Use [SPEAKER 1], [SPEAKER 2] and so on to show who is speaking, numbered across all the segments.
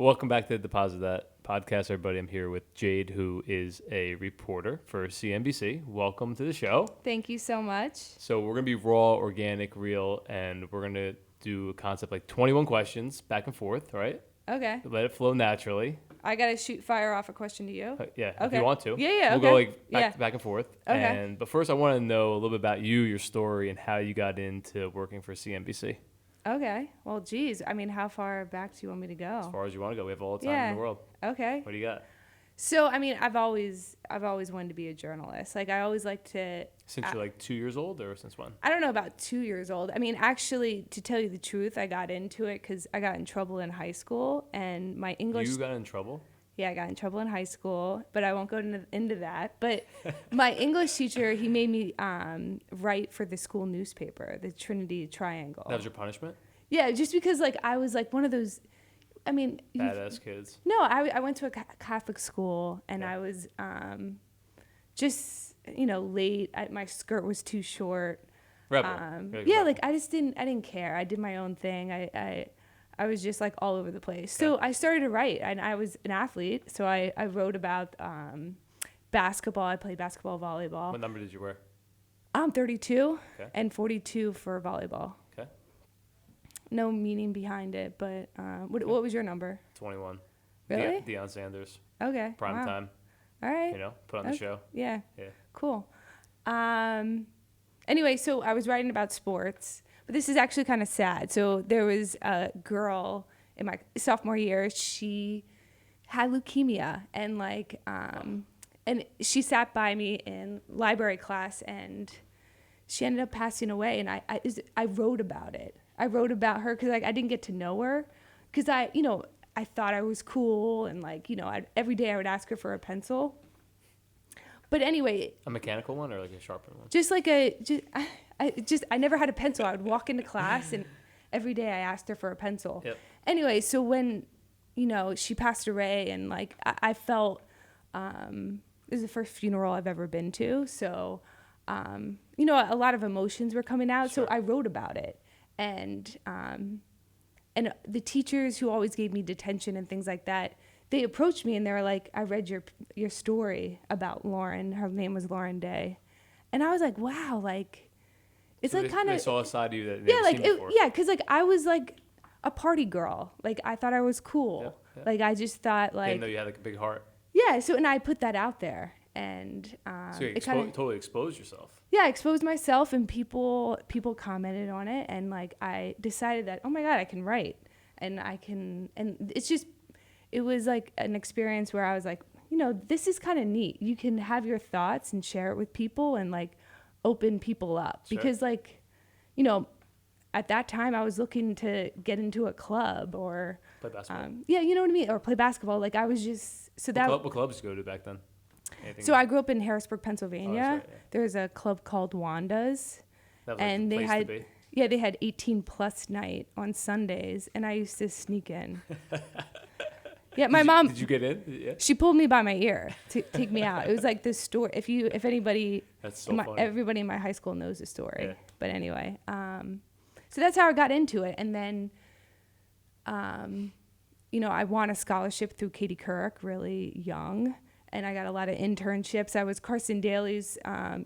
[SPEAKER 1] Welcome back to the Deposit That podcast, everybody. I'm here with Jade, who is a reporter for CNBC. Welcome to the show.
[SPEAKER 2] Thank you so much.
[SPEAKER 1] So we're going to be raw, organic, real, and we're going to do a concept like 21 questions back and forth, right?
[SPEAKER 2] Okay.
[SPEAKER 1] Let it flow naturally.
[SPEAKER 2] I got to fire off a question to you.
[SPEAKER 1] Yeah,
[SPEAKER 2] Okay.
[SPEAKER 1] if you want to.
[SPEAKER 2] Yeah,
[SPEAKER 1] We'll
[SPEAKER 2] okay.
[SPEAKER 1] go like back and forth.
[SPEAKER 2] Okay.
[SPEAKER 1] But first, I want to know a little bit about you, your story, and how you got into working for CNBC.
[SPEAKER 2] Okay. Well, geez. I mean, how far back do you want me to go?
[SPEAKER 1] As far as you want to go. We have all the time in the world.
[SPEAKER 2] Okay.
[SPEAKER 1] What do you got?
[SPEAKER 2] So, I mean, I've always wanted to be a journalist. Like, I always like to...
[SPEAKER 1] Since you're like 2 years old, or since when?
[SPEAKER 2] I don't know about 2 years old. I mean, actually, to tell you the truth, I got into it because I got in trouble in high school, and my English...
[SPEAKER 1] You got in trouble?
[SPEAKER 2] Yeah, I got in trouble in high school, but I won't go into that. But my English teacher, he made me write for the school newspaper, the Trinity Triangle.
[SPEAKER 1] That was your punishment?
[SPEAKER 2] Yeah, just because, like, I was, like, one of those, I mean...
[SPEAKER 1] Badass kids.
[SPEAKER 2] No, I went to a Catholic school, and I was just, late. My skirt was too short.
[SPEAKER 1] Rebel.
[SPEAKER 2] Yeah, like, I didn't care. I did my own thing. I was just, like, all over the place. Okay. So I started to write, and I was an athlete, so I wrote about basketball. I played basketball, volleyball.
[SPEAKER 1] What number did you wear?
[SPEAKER 2] I'm 32, and 42 for volleyball.
[SPEAKER 1] Okay.
[SPEAKER 2] No meaning behind it, but what was your number?
[SPEAKER 1] 21.
[SPEAKER 2] Really?
[SPEAKER 1] Deion Sanders.
[SPEAKER 2] Okay.
[SPEAKER 1] Prime time.
[SPEAKER 2] All right.
[SPEAKER 1] Put on the show.
[SPEAKER 2] Yeah.
[SPEAKER 1] Yeah.
[SPEAKER 2] Cool. Anyway, so I was writing about sports, but this is actually kind of sad. So there was a girl in my sophomore year. She had leukemia, and and she sat by me in library class, and she ended up passing away. And I wrote about it. I wrote about her because I didn't get to know her, because I thought I was cool, and every day I would ask her for a pencil. But anyway,
[SPEAKER 1] a mechanical one or like a sharpened one?
[SPEAKER 2] Just like I never had a pencil. I would walk into class, and every day I asked her for a pencil. Yep. Anyway, so when she passed away, and I felt this is the first funeral I've ever been to, so a lot of emotions were coming out. Sure. So I wrote about it. And the teachers who always gave me detention and things like that, they approached me and they were like, I read your story about Lauren. Her name was Lauren Day. And I was like, wow, it's so kind of...
[SPEAKER 1] They saw a side of you that they never seen before.
[SPEAKER 2] Yeah, because I was a party girl. I thought I was cool. Yeah. I just thought
[SPEAKER 1] I didn't know you had a big heart.
[SPEAKER 2] Yeah, and I put that out there. And
[SPEAKER 1] so you totally exposed yourself.
[SPEAKER 2] Yeah, I exposed myself, and people commented on it, and I decided that, oh my God, I can write, and it was an experience where I was like, this is kind of neat. You can have your thoughts and share it with people, and open people up. Sure. Because at that time I was looking to get into a club or
[SPEAKER 1] play basketball.
[SPEAKER 2] Yeah, you know what I mean, or play basketball. I was just
[SPEAKER 1] What clubs did you go to back then? Anything
[SPEAKER 2] so I grew up in Harrisburg, Pennsylvania.
[SPEAKER 1] Oh, right, yeah.
[SPEAKER 2] There's a club called Wanda's.
[SPEAKER 1] That was and
[SPEAKER 2] the
[SPEAKER 1] place to be.
[SPEAKER 2] Yeah, they had 18 plus night on Sundays, and I used to sneak in. Yeah, my mom.
[SPEAKER 1] Did you get in? Yeah.
[SPEAKER 2] She pulled me by my ear to take me out. It was like this story. If anybody,
[SPEAKER 1] that's so funny.
[SPEAKER 2] Everybody in my high school knows the story.
[SPEAKER 1] Yeah.
[SPEAKER 2] But anyway, so that's how I got into it, and then, I won a scholarship through Katie Couric really young. And I got a lot of internships. I was Carson Daly's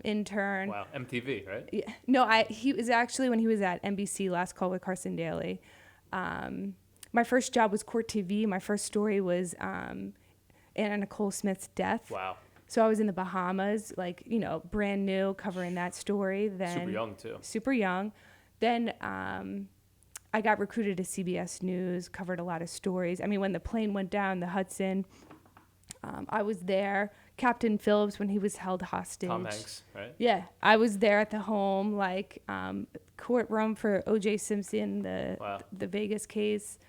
[SPEAKER 2] intern.
[SPEAKER 1] Wow, MTV, right?
[SPEAKER 2] Yeah. No, he was actually when he was at NBC, Last Call with Carson Daly. My first job was Court TV. My first story was Anna Nicole Smith's death.
[SPEAKER 1] Wow.
[SPEAKER 2] So I was in the Bahamas, brand new, covering that story. Then
[SPEAKER 1] super young too.
[SPEAKER 2] Super young. Then I got recruited to CBS News, covered a lot of stories. I mean, when the plane went down the Hudson. I was there. Captain Phillips, when he was held hostage.
[SPEAKER 1] Tom Hanks, right?
[SPEAKER 2] Yeah. I was there at the home, courtroom for O.J. Simpson, the Vegas case.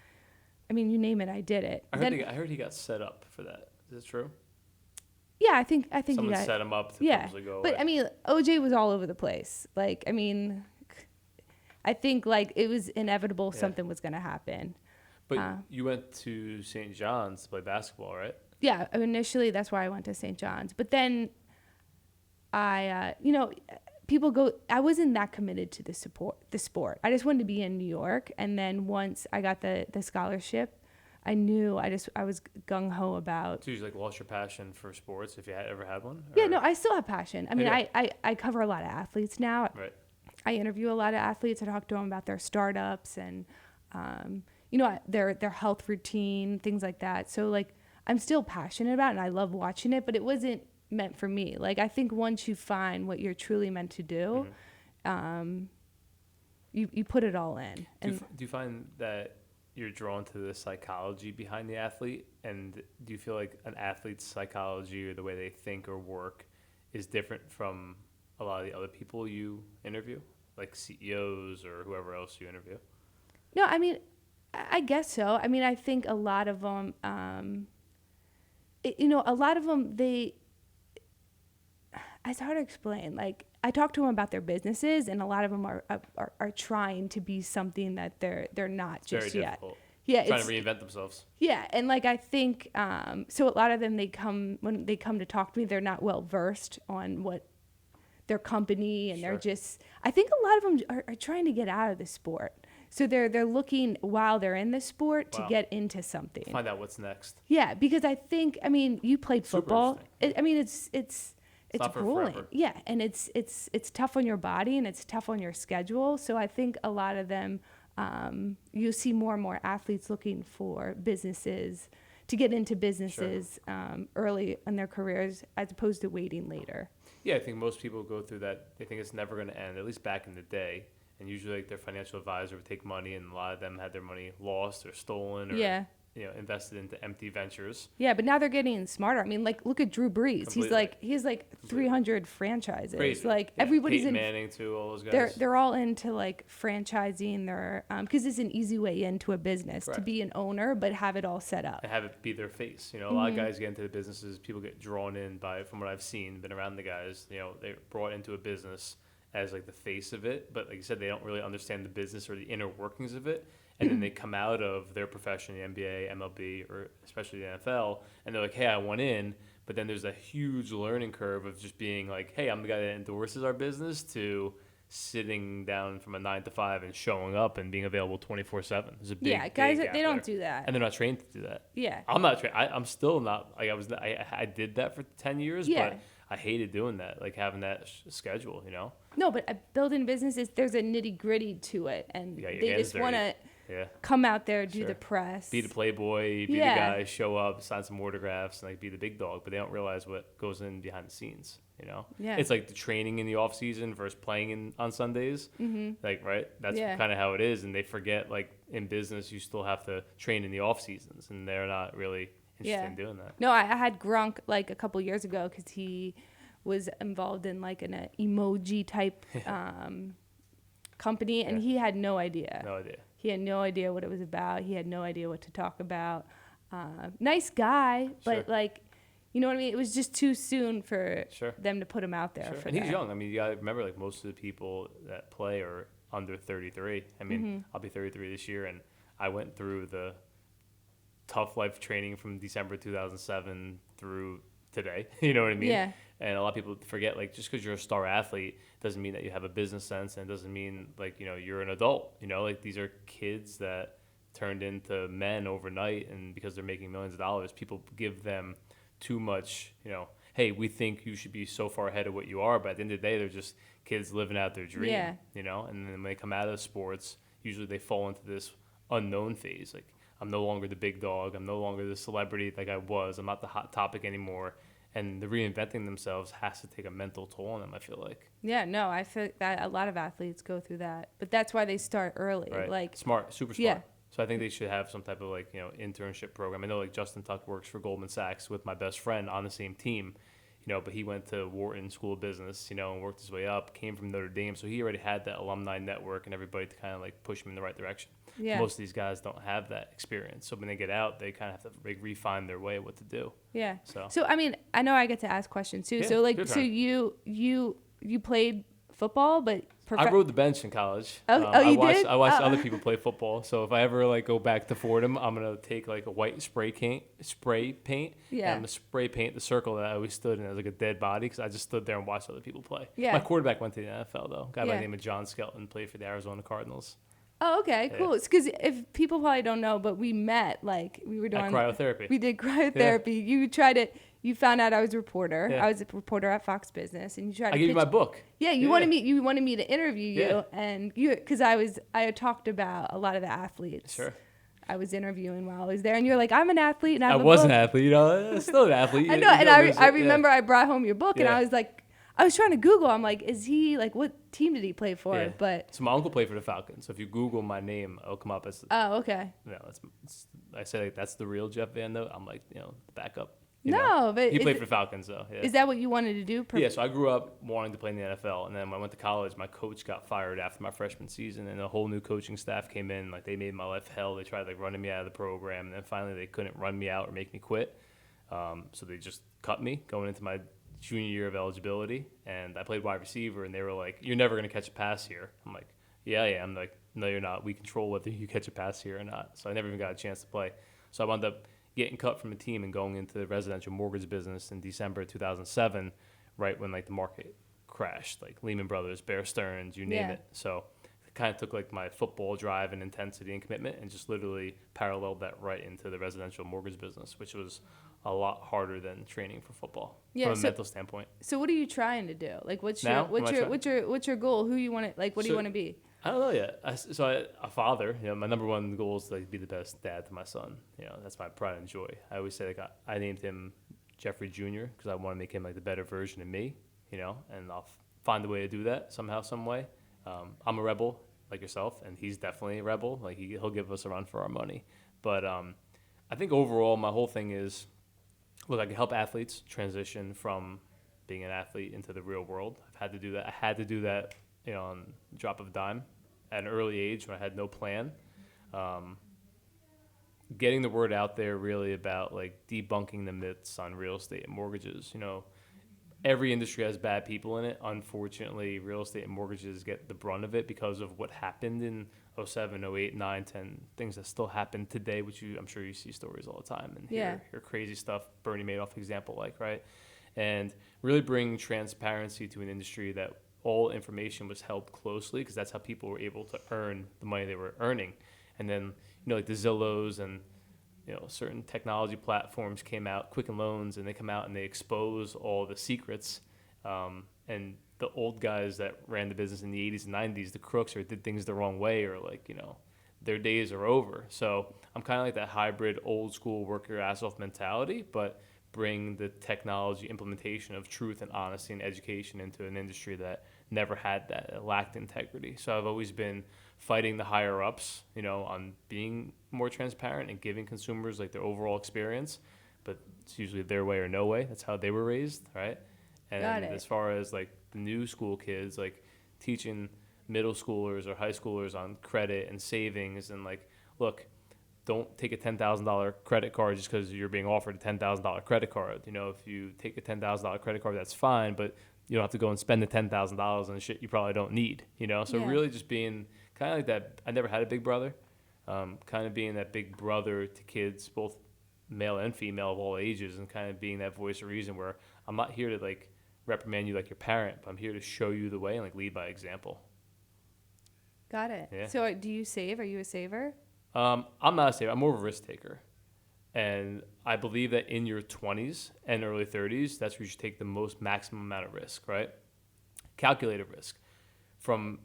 [SPEAKER 2] I mean, you name it, I did it.
[SPEAKER 1] I heard he got set up for that. Is it true?
[SPEAKER 2] Yeah, I think
[SPEAKER 1] someone
[SPEAKER 2] he got...
[SPEAKER 1] set him up to potentially go away.
[SPEAKER 2] But, I mean, O.J. was all over the place. I think, it was inevitable something was going to happen.
[SPEAKER 1] But you went to St. John's to play basketball, right?
[SPEAKER 2] Yeah, initially that's why I went to St. John's. But then people go, I wasn't that committed to the sport. I just wanted to be in New York. And then once I got the scholarship, I knew I was gung ho about.
[SPEAKER 1] So you like lost your passion for sports if you ever had one?
[SPEAKER 2] Yeah, no, I still have passion. I mean,
[SPEAKER 1] Yeah.
[SPEAKER 2] I cover a lot of athletes now.
[SPEAKER 1] Right.
[SPEAKER 2] I interview a lot of athletes. I talk to them about their startups and, their health routine, things like that. So like, I'm still passionate about it and I love watching it, but it wasn't meant for me. Like, I think once you find what you're truly meant to do, you put it all in.
[SPEAKER 1] Do you find that you're drawn to the psychology behind the athlete? And do you feel like an athlete's psychology or the way they think or work is different from a lot of the other people you interview, like CEOs or whoever else you interview?
[SPEAKER 2] No, I mean, I guess so. I mean, I think a lot of them, it's hard to explain. Like, I talk to them about their businesses, and a lot of them are trying to be something that they're not
[SPEAKER 1] It's
[SPEAKER 2] just
[SPEAKER 1] very
[SPEAKER 2] yet.
[SPEAKER 1] difficult.
[SPEAKER 2] Yeah,
[SPEAKER 1] Trying to reinvent themselves.
[SPEAKER 2] Yeah, and like I think so. A lot of them when they come to talk to me, they're not well versed on what their company, and they're just. I think a lot of them are trying to get out of the sport, so they're looking while they're in the sport to get into something.
[SPEAKER 1] Find out what's next.
[SPEAKER 2] Yeah, because I think you played football. It's grueling. Yeah, and it's tough on your body and it's tough on your schedule. So I think a lot of them, you see more and more athletes looking for businesses to get into businesses early in their careers as opposed to waiting later.
[SPEAKER 1] Yeah, I think most people go through that. They think it's never going to end, at least back in the day. And usually like their financial advisor would take money, and a lot of them had their money lost or stolen or invested into empty ventures.
[SPEAKER 2] Yeah, but now they're getting smarter. I mean, like, look at Drew Brees.
[SPEAKER 1] Completely.
[SPEAKER 2] He has 300 franchises.
[SPEAKER 1] Crazy.
[SPEAKER 2] Like everybody's
[SPEAKER 1] Peyton
[SPEAKER 2] in
[SPEAKER 1] Manning too, all those guys.
[SPEAKER 2] They're all into like franchising their because it's an easy way into a business to be an owner, but have it all set up
[SPEAKER 1] and have it be their face. A lot of guys get into the businesses. People get drawn in by, from what I've seen, been around the guys. They're brought into a business as like the face of it, but like you said, they don't really understand the business or the inner workings of it. And then they come out of their profession, the NBA, MLB, or especially the NFL, and they're like, hey, I want in. But then there's a huge learning curve of just being like, hey, I'm the guy that endorses our business, to sitting down from a 9 to 5 and showing up and being available 24/7. There's a big
[SPEAKER 2] guys,
[SPEAKER 1] big
[SPEAKER 2] they don't
[SPEAKER 1] there.
[SPEAKER 2] do that.
[SPEAKER 1] And they're not trained to do that.
[SPEAKER 2] Yeah.
[SPEAKER 1] I'm not trained. I'm still not. Like I did that for 10 years, but I hated doing that, like having that schedule,
[SPEAKER 2] No, but building businesses, there's a nitty gritty to it, and they just want to come out there, do the press,
[SPEAKER 1] be the playboy, be the guy, show up, sign some autographs, and like be the big dog. But they don't realize what goes in behind the scenes.
[SPEAKER 2] Yeah.
[SPEAKER 1] It's like the training in the off season versus playing on Sundays. Mm-hmm. Like, right, that's kind of how it is, and they forget like in business you still have to train in the off seasons, and they're not really interested in doing that.
[SPEAKER 2] No, I had Gronk like a couple years ago because he was involved in like an emoji type company, and he had no idea.
[SPEAKER 1] No idea.
[SPEAKER 2] He had no idea what it was about. He had no idea what to talk about. Nice guy, but like, you know what I mean? It was just too soon for them to put him out there. For
[SPEAKER 1] and he's young. I mean, you got to remember, like, most of the people that play are under 33. I mean, I'll be 33 this year, and I went through the tough life training from December 2007 through today. You know what I mean?
[SPEAKER 2] Yeah.
[SPEAKER 1] And a lot of people forget, like, just because you're a star athlete doesn't mean that you have a business sense, and it doesn't mean, like, you're an adult. Like, these are kids that turned into men overnight, and because they're making millions of dollars, people give them too much, hey, we think you should be so far ahead of what you are, but at the end of the day, they're just kids living out their dream, and then when they come out of sports, usually they fall into this unknown phase. Like, I'm no longer the big dog. I'm no longer the celebrity like I was. I'm not the hot topic anymore. And the reinventing themselves has to take a mental toll on them, I feel like.
[SPEAKER 2] Yeah, no, I feel that a lot of athletes go through that. But that's why they start early.
[SPEAKER 1] Right.
[SPEAKER 2] Like,
[SPEAKER 1] smart, super smart.
[SPEAKER 2] Yeah.
[SPEAKER 1] So I think they should have some type of internship program. I know like Justin Tuck works for Goldman Sachs with my best friend on the same team, but he went to Wharton School of Business, and worked his way up, came from Notre Dame. So he already had that alumni network and everybody to kind of like push him in the right direction.
[SPEAKER 2] Yeah.
[SPEAKER 1] Most of these guys don't have that experience. So when they get out, they kind of have to like refine their way of what to do.
[SPEAKER 2] Yeah.
[SPEAKER 1] So
[SPEAKER 2] I mean, I know I get to ask questions too.
[SPEAKER 1] Yeah,
[SPEAKER 2] so like, so you played football, but
[SPEAKER 1] I rode the bench in college.
[SPEAKER 2] You did?
[SPEAKER 1] I watched other people play football. So if I ever like go back to Fordham, I'm gonna take like a white spray paint. And I'm gonna spray paint the circle that I always stood in as like a dead body, because I just stood there and watched other people play.
[SPEAKER 2] Yeah.
[SPEAKER 1] My quarterback went to the NFL though. A guy by the name of John Skelton played for the Arizona Cardinals.
[SPEAKER 2] Oh, okay, cool. It's because if people probably don't know, but we met, like, we were doing
[SPEAKER 1] cryotherapy.
[SPEAKER 2] We did cryotherapy. Yeah. You found out I was a reporter.
[SPEAKER 1] Yeah.
[SPEAKER 2] I was a reporter at Fox Business, and you tried to
[SPEAKER 1] I gave you my book.
[SPEAKER 2] Yeah, you wanted me to interview you,
[SPEAKER 1] Yeah.
[SPEAKER 2] and because I had talked about a lot of the athletes.
[SPEAKER 1] Sure.
[SPEAKER 2] I was interviewing while I was there, and you're like, I'm an athlete, and I have a
[SPEAKER 1] was
[SPEAKER 2] book.
[SPEAKER 1] an athlete, still an athlete.
[SPEAKER 2] I know, and I remember I brought home your book, and I was like, I was trying to Google. I'm like, is he like, what team did he play for?
[SPEAKER 1] Yeah.
[SPEAKER 2] But
[SPEAKER 1] so my uncle played for the Falcons. So if you Google my name, it'll come up as.
[SPEAKER 2] Oh, okay.
[SPEAKER 1] I say like that's the real Jeff Van Note. I'm like, the backup.
[SPEAKER 2] But
[SPEAKER 1] he played for the Falcons though. Yeah.
[SPEAKER 2] Is that what you wanted to do?
[SPEAKER 1] Yeah. So I grew up wanting to play in the NFL, and then when I went to college, my coach got fired after my freshman season, and a whole new coaching staff came in. Like they made my life hell. They tried like running me out of the program, and then finally they couldn't run me out or make me quit. So they just cut me going into my junior year of eligibility, and I played wide receiver, and they were like, "You're never gonna catch a pass here." I'm like, "Yeah, I am." Like, "No, you're not. We control whether you catch a pass here or not." So I never even got a chance to play. So I wound up getting cut from the team and going into the residential mortgage business in December 2007, right when like the market crashed, like Lehman Brothers, Bear Stearns, you name it. So it kind of took like my football drive and intensity and commitment and just literally paralleled that right into the residential mortgage business, which was a lot harder than training for football from a mental standpoint.
[SPEAKER 2] So what are you trying to do? Like what's your goal? Who you want to like? What do you want to be?
[SPEAKER 1] I don't know yet. A father. My number one goal is to like be the best dad to my son. That's my pride and joy. I always say like I named him Jeffrey Jr. because I want to make him like the better version of me. And I'll find a way to do that somehow, some way. I'm a rebel like yourself, and he's definitely a rebel. Like he'll give us a run for our money. But I think overall, my whole thing is. Look, I can help athletes transition from being an athlete into the real world. I've had to do that. I had to do that, on the drop of a dime at an early age when I had no plan. Getting the word out there really about like debunking the myths on real estate and mortgages. Every industry has bad people in it. Unfortunately, real estate and mortgages get the brunt of it because of what happened in 07, 08, 9, 10, things that still happen today, which I'm sure you see stories all the time and hear crazy stuff, Bernie Madoff example, like, right? And really bring transparency to an industry that all information was held closely because that's how people were able to earn the money they were earning. And then, like the Zillows and certain technology platforms came out, Quicken Loans, and they come out and they expose all the secrets. And the old guys that ran the business in the 80s and 90s, the crooks or did things the wrong way or like, their days are over. So I'm kind of like that hybrid old school work your ass off mentality, but bring the technology implementation of truth and honesty and education into an industry that never had that. It lacked integrity. So I've always been fighting the higher ups, on being more transparent and giving consumers like their overall experience, but it's usually their way or no way. That's how they were raised, right? And as far as like the new school kids, like teaching middle schoolers or high schoolers on credit and savings and like, look, don't take a $10,000 credit card just because you're being offered a $10,000 credit card. If you take a $10,000 credit card, that's fine, but you don't have to go and spend the $10,000 on shit you probably don't need, So really just being kind of like that. I never had a big brother, kind of being that big brother to kids, both male and female of all ages, and kind of being that voice of reason where I'm not here to like reprimand you like your parent, but I'm here to show you the way and like lead by example.
[SPEAKER 2] Got it.
[SPEAKER 1] Yeah.
[SPEAKER 2] So do you save? Are you a saver?
[SPEAKER 1] I'm not a saver. I'm more of a risk taker. And I believe that in your 20s and early 30s, that's where you should take the most maximum amount of risk, right? Calculated risk. I don't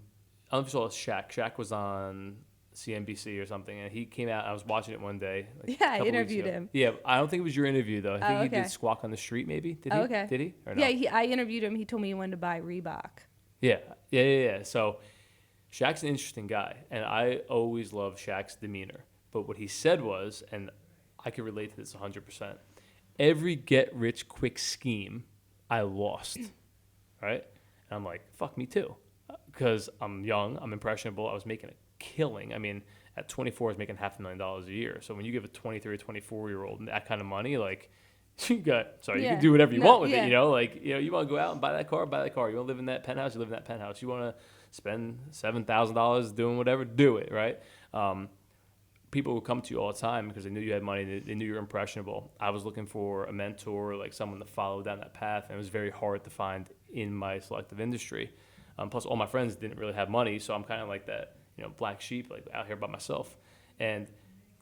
[SPEAKER 1] know if you saw Shaq. Shaq was on CNBC or something, and he came out. I was watching it one day. Like
[SPEAKER 2] I interviewed him.
[SPEAKER 1] Yeah, I don't think it was your interview, though. I think he did Squawk on the Street, maybe. Did he?
[SPEAKER 2] Okay.
[SPEAKER 1] Did he? Or no?
[SPEAKER 2] Yeah, I interviewed him. He told me he wanted to buy Reebok.
[SPEAKER 1] Yeah. So Shaq's an interesting guy, and I always love Shaq's demeanor. But what he said was, and I can relate to this 100%, every get-rich-quick scheme I lost, right? And I'm like, fuck, me too. Because I'm young, I'm impressionable, I was making a killing. I mean, at 24, I was making $500,000 a year. So when you give a 23 or 24-year-old that kind of money, like, you can do whatever you want with it, you want to go out and buy that car. You want to live in that penthouse, you live in that penthouse. You want to spend $7,000 doing whatever, do it, right? People would come to you all the time because they knew you had money, they knew you were impressionable. I was looking for a mentor, like someone to follow down that path, and it was very hard to find in my selective industry. Plus, all my friends didn't really have money, so I'm kind of like that black sheep, like out here by myself. And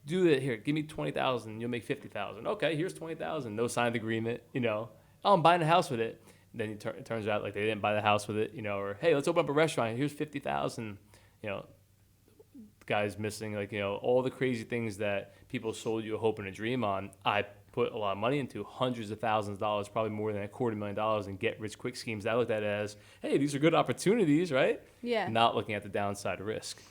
[SPEAKER 1] do it here. Give me 20,000. You'll make 50,000. Okay, here's 20,000. No signed agreement. Oh, I'm buying a house with it. Then it turns out like they didn't buy the house with it. Or hey, let's open up a restaurant. Here's 50,000. The guy's missing like all the crazy things that people sold you a hope and a dream on. I put a lot of money into, hundreds of thousands of dollars, probably more than $250,000 in get rich quick schemes. I looked at it as, hey, these are good opportunities, right?
[SPEAKER 2] Yeah.
[SPEAKER 1] Not looking at the downside risk.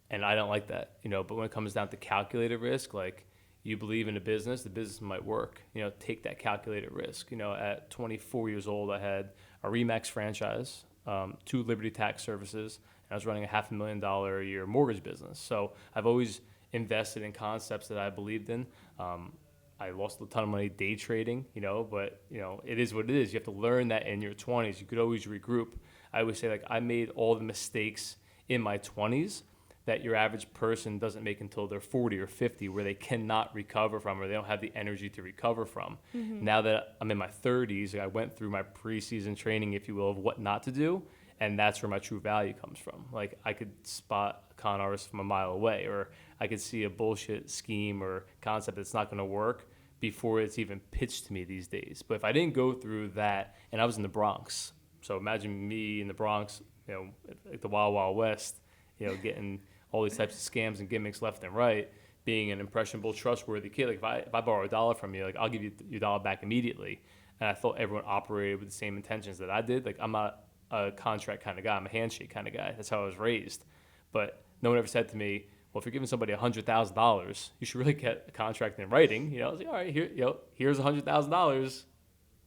[SPEAKER 1] And I don't like that, but when it comes down to calculated risk, like you believe in a business, the business might work, take that calculated risk. At 24 years old, I had a Remax franchise, 2 Liberty Tax services, and I was running a $500,000 a year mortgage business. So I've always invested in concepts that I believed in. I lost a ton of money day trading, but it is what it is. You have to learn that in your 20s. You could always regroup. I always say, like, I made all the mistakes in my 20s that your average person doesn't make until they're 40 or 50, where they cannot recover from, or they don't have the energy to recover from. Mm-hmm. Now that I'm in my 30s, I went through my preseason training, if you will, of what not to do, and that's where my true value comes from. Like, I could spot a con artist from a mile away, or I could see a bullshit scheme or concept that's not going to work before it's even pitched to me these days. But if I didn't go through that, and I was in the Bronx, so imagine me in the Bronx, like the Wild Wild West, getting all these types of scams and gimmicks left and right, being an impressionable, trustworthy kid. Like if I borrow $1 from you, like I'll give you your dollar back immediately. And I thought everyone operated with the same intentions that I did. Like I'm not a contract kind of guy. I'm a handshake kind of guy. That's how I was raised. But no one ever said to me, well, if you're giving somebody $100,000, you should really get a contract in writing. I was like, all right, here's $100,000.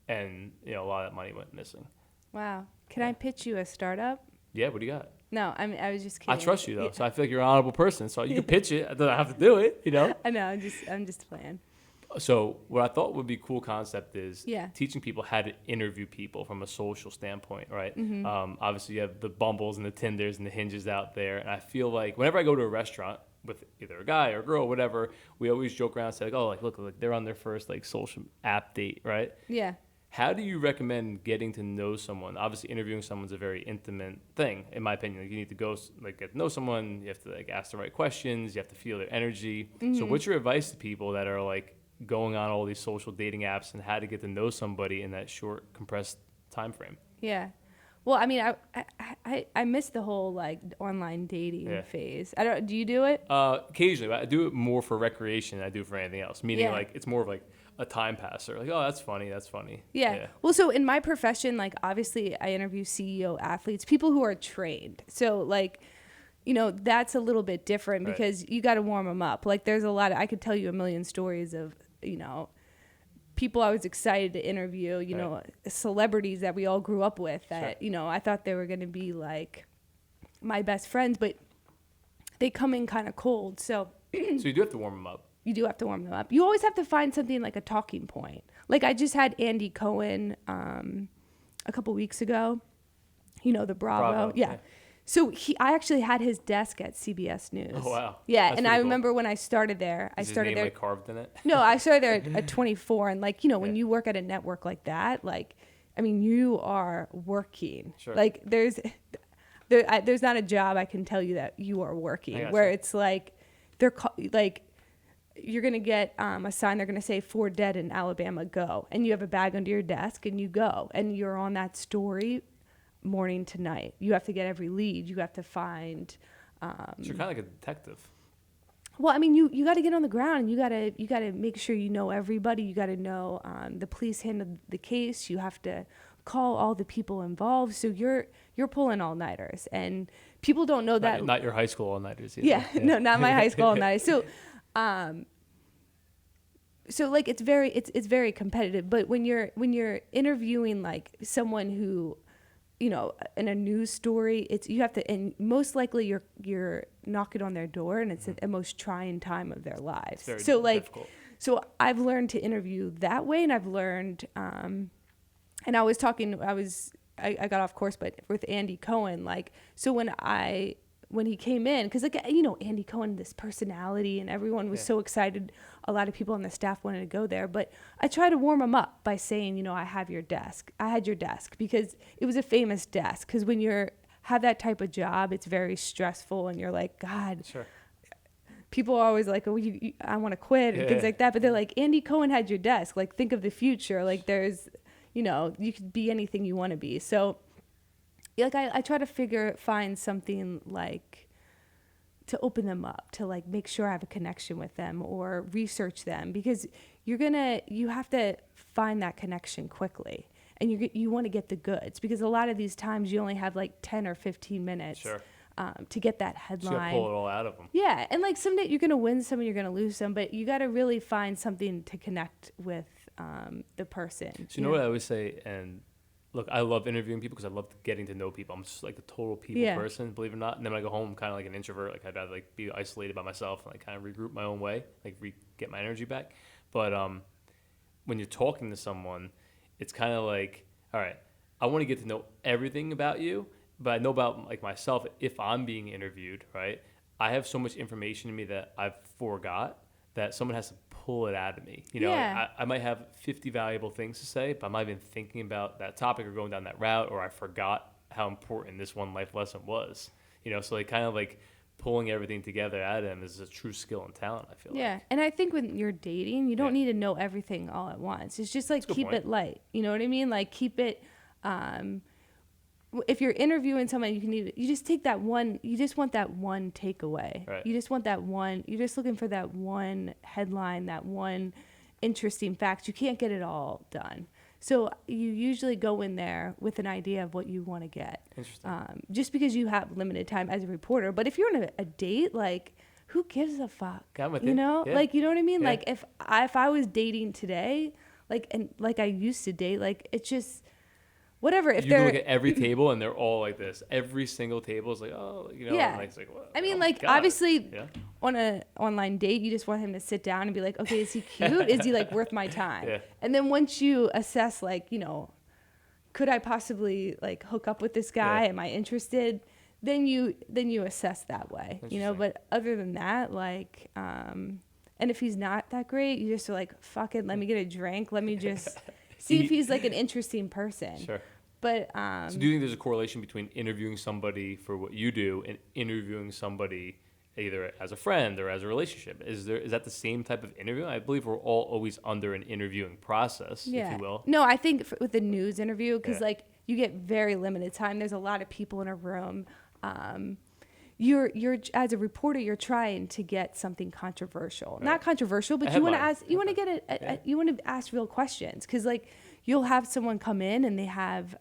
[SPEAKER 1] And, a lot of that money went missing.
[SPEAKER 2] Wow. Can I pitch you a startup?
[SPEAKER 1] Yeah, what do you got?
[SPEAKER 2] No, I was just kidding.
[SPEAKER 1] I trust you, though, yeah. So I feel like you're an honorable person. So you can pitch it. I don't have to do it,
[SPEAKER 2] I know, I'm just playing.
[SPEAKER 1] So what I thought would be a cool concept is
[SPEAKER 2] teaching
[SPEAKER 1] people how to interview people from a social standpoint, right?
[SPEAKER 2] Mm-hmm.
[SPEAKER 1] Obviously, you have the Bumbles and the Tinders and the Hinges out there. And I feel like whenever I go to a restaurant with either a guy or a girl, whatever, we always joke around and say, like, oh, like, look, they're on their first, like, social app date, right?
[SPEAKER 2] Yeah.
[SPEAKER 1] How do you recommend getting to know someone? Obviously, interviewing someone's a very intimate thing, in my opinion. Like, you need to go, like, get to know someone. You have to, like, ask the right questions. You have to feel their energy. Mm-hmm. So what's your advice to people that are, like, going on all these social dating apps and how to get to know somebody in that short, compressed time frame?
[SPEAKER 2] Yeah. Well, I mean, I miss the whole, like, online dating phase. Do you do it?
[SPEAKER 1] Occasionally. I do it more for recreation than I do for anything else. Meaning, like, it's more of, like, a time passer. Like, oh, that's funny.
[SPEAKER 2] Yeah. Well, so in my profession, like, obviously I interview CEO athletes, people who are trained. So, like, that's a little bit different because you got to warm them up. Like, there's a lot I could tell you a million stories of, people I was excited to interview, celebrities that we all grew up with that, I thought they were going to be like my best friends, but they come in kind of cold. So
[SPEAKER 1] you do have to warm them up.
[SPEAKER 2] You do have to warm them up. You always have to find something like a talking point. Like I just had Andy Cohen a couple weeks ago, the Bravo. Yeah. So I actually had his desk at CBS News.
[SPEAKER 1] Oh, wow.
[SPEAKER 2] Yeah, that's and I remember when I started there.
[SPEAKER 1] Is his name like carved in it?
[SPEAKER 2] No, I started there at 24. And like, when you work at a network like that, like, I mean, you are working.
[SPEAKER 1] Sure.
[SPEAKER 2] Like there's not a job I can tell you that you are working where it's like, you're going to get a sign. They're going to say 4 dead in Alabama, go. And you have a bag under your desk and you go. And you're on that story morning to night. You have to get every lead. You have to find.
[SPEAKER 1] So you're kind of like a detective.
[SPEAKER 2] Well, I mean, you got to get on the ground and you got to make sure you know everybody. You got to know the police handled the case. You have to call all the people involved. So you're pulling all-nighters, and people don't know that.
[SPEAKER 1] Not your high school all-nighters either.
[SPEAKER 2] Yeah, no, not my high school all-nighters. So. So like it's very competitive, but when you're interviewing like someone who, in a news story, you have to, and most likely you're knocking on their door, and it's the most trying time of their lives. So like, difficult. So I've learned to interview that way, and I've learned, and I got off course, but with Andy Cohen, like, so when he came in, because like Andy Cohen, this personality, and everyone was so excited. A lot of people on the staff wanted to go there, but I tried to warm him up by saying, I had your desk, because it was a famous desk. Because when you're have that type of job, it's very stressful, and you're like, God.
[SPEAKER 1] Sure.
[SPEAKER 2] People are always like, oh, I want to quit and things like that. But they're like, Andy Cohen had your desk. Like, think of the future. Like, there's, you know, you could be anything you want to be. So, like, I try to find something like to open them up, to like make sure I have a connection with them or research them, because you have to find that connection quickly. And you want to get the goods, because a lot of these times you only have like 10 or 15 minutes.
[SPEAKER 1] Sure.
[SPEAKER 2] To get that headline.
[SPEAKER 1] So you gotta pull it all out of them.
[SPEAKER 2] Yeah, and like someday you're gonna win some and you're gonna lose some, but you gotta really find something to connect with the person.
[SPEAKER 1] So you know what I always say, and look, I love interviewing people because I love getting to know people. I'm just like a total people person, believe it or not. And then when I go home, I'm kind of like an introvert. Like I'd rather like be isolated by myself and like kind of regroup my own way, like get my energy back. But when you're talking to someone, it's kind of like, all right, I want to get to know everything about you. But I know about like myself, if I'm being interviewed, right, I have so much information in me that I've forgot that someone has to pull it out of me. You know, like I might have 50 valuable things to say, but I'm not even thinking about that topic or going down that route, or I forgot how important this one life lesson was. You know, so like kind of like pulling everything together out of them is a true skill and talent, I feel like.
[SPEAKER 2] Yeah, and I think when you're dating, you don't need to know everything all at once. It's just like keep it light. You know what I mean? Like keep it... if you're interviewing someone, you just take that one, you just want that one takeaway.
[SPEAKER 1] Right.
[SPEAKER 2] You just want that one, you're just looking for that one headline, that one interesting fact. You can't get it all done. So you usually go in there with an idea of what you want to get.
[SPEAKER 1] Interesting.
[SPEAKER 2] Just because you have limited time as a reporter. But if you're on a date, like, who gives a fuck?
[SPEAKER 1] I'm with
[SPEAKER 2] you know?
[SPEAKER 1] Yeah.
[SPEAKER 2] Like, you know what I mean?
[SPEAKER 1] Yeah.
[SPEAKER 2] Like, if I was dating today, like, and like I used to date, like, it's just... Whatever. If
[SPEAKER 1] you can look at every table and they're all like this. Every single table is like, oh, you know.
[SPEAKER 2] Yeah.
[SPEAKER 1] And like, it's like, well,
[SPEAKER 2] I mean,
[SPEAKER 1] oh
[SPEAKER 2] like, obviously, on an online date, you just want him to sit down and be like, okay, is he cute? Is he like worth my time?
[SPEAKER 1] Yeah.
[SPEAKER 2] And then once you assess, like, you know, could I possibly like hook up with this guy? Am I interested? Then you assess that way, you know. But other than that, like, and if he's not that great, you just are like, fuck it, let me get a drink. Let me just see if he's like an interesting person.
[SPEAKER 1] Sure.
[SPEAKER 2] But
[SPEAKER 1] so do you think there's a correlation between interviewing somebody for what you do and interviewing somebody either as a friend or as a relationship? Is that the same type of interview? I believe we're all always under an interviewing process, if you will.
[SPEAKER 2] No, I think with the news interview, because like you get very limited time. There's a lot of people in a room. You're as a reporter, you're trying to get something controversial, not controversial, but you want to ask, you want to get you want to ask real questions, because like you'll have someone come in and they have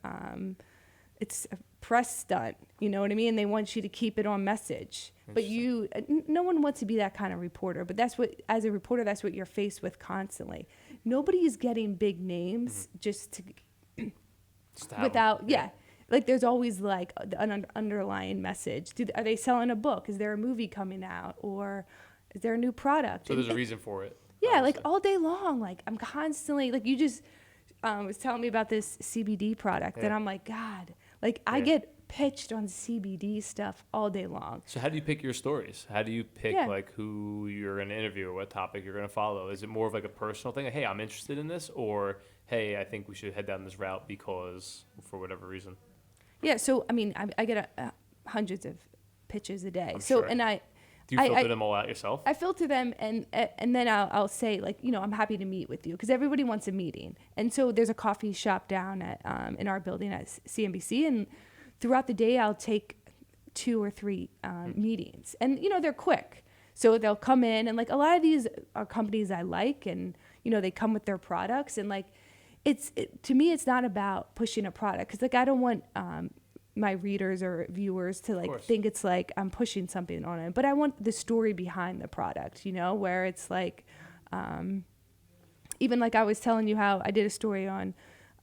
[SPEAKER 2] it's a press stunt, you know what I mean? They want you to keep it on message, but no one wants to be that kind of reporter. But as a reporter, that's what you're faced with constantly. Nobody is getting big names just to without Like there's always like an underlying message. Are they selling a book? Is there a movie coming out, or is there a new product?
[SPEAKER 1] So there's a reason for it.
[SPEAKER 2] Yeah, obviously. Like all day long. Like I'm constantly like, you just was telling me about this CBD product, and I'm like, God, like I get pitched on CBD stuff all day long.
[SPEAKER 1] So how do you pick your stories? How do you pick like who you're going to interview or what topic you're going to follow? Is it more of like a personal thing? Like, hey, I'm interested in this, or hey, I think we should head down this route because for whatever reason.
[SPEAKER 2] Yeah, so I mean, I get hundreds of pitches a day. So and
[SPEAKER 1] do you filter them all out yourself?
[SPEAKER 2] I filter them, and then I'll say, like, you know, I'm happy to meet with you, because everybody wants a meeting. And so there's a coffee shop down at in our building at CNBC, and throughout the day I'll take 2 or 3 meetings, and you know they're quick. So they'll come in, and like a lot of these are companies I like, and you know they come with their products, and like. To me, it's not about pushing a product, because like I don't want my readers or viewers to like think it's like I'm pushing something on it, but I want the story behind the product, you know, where it's like even like I was telling you how I did a story on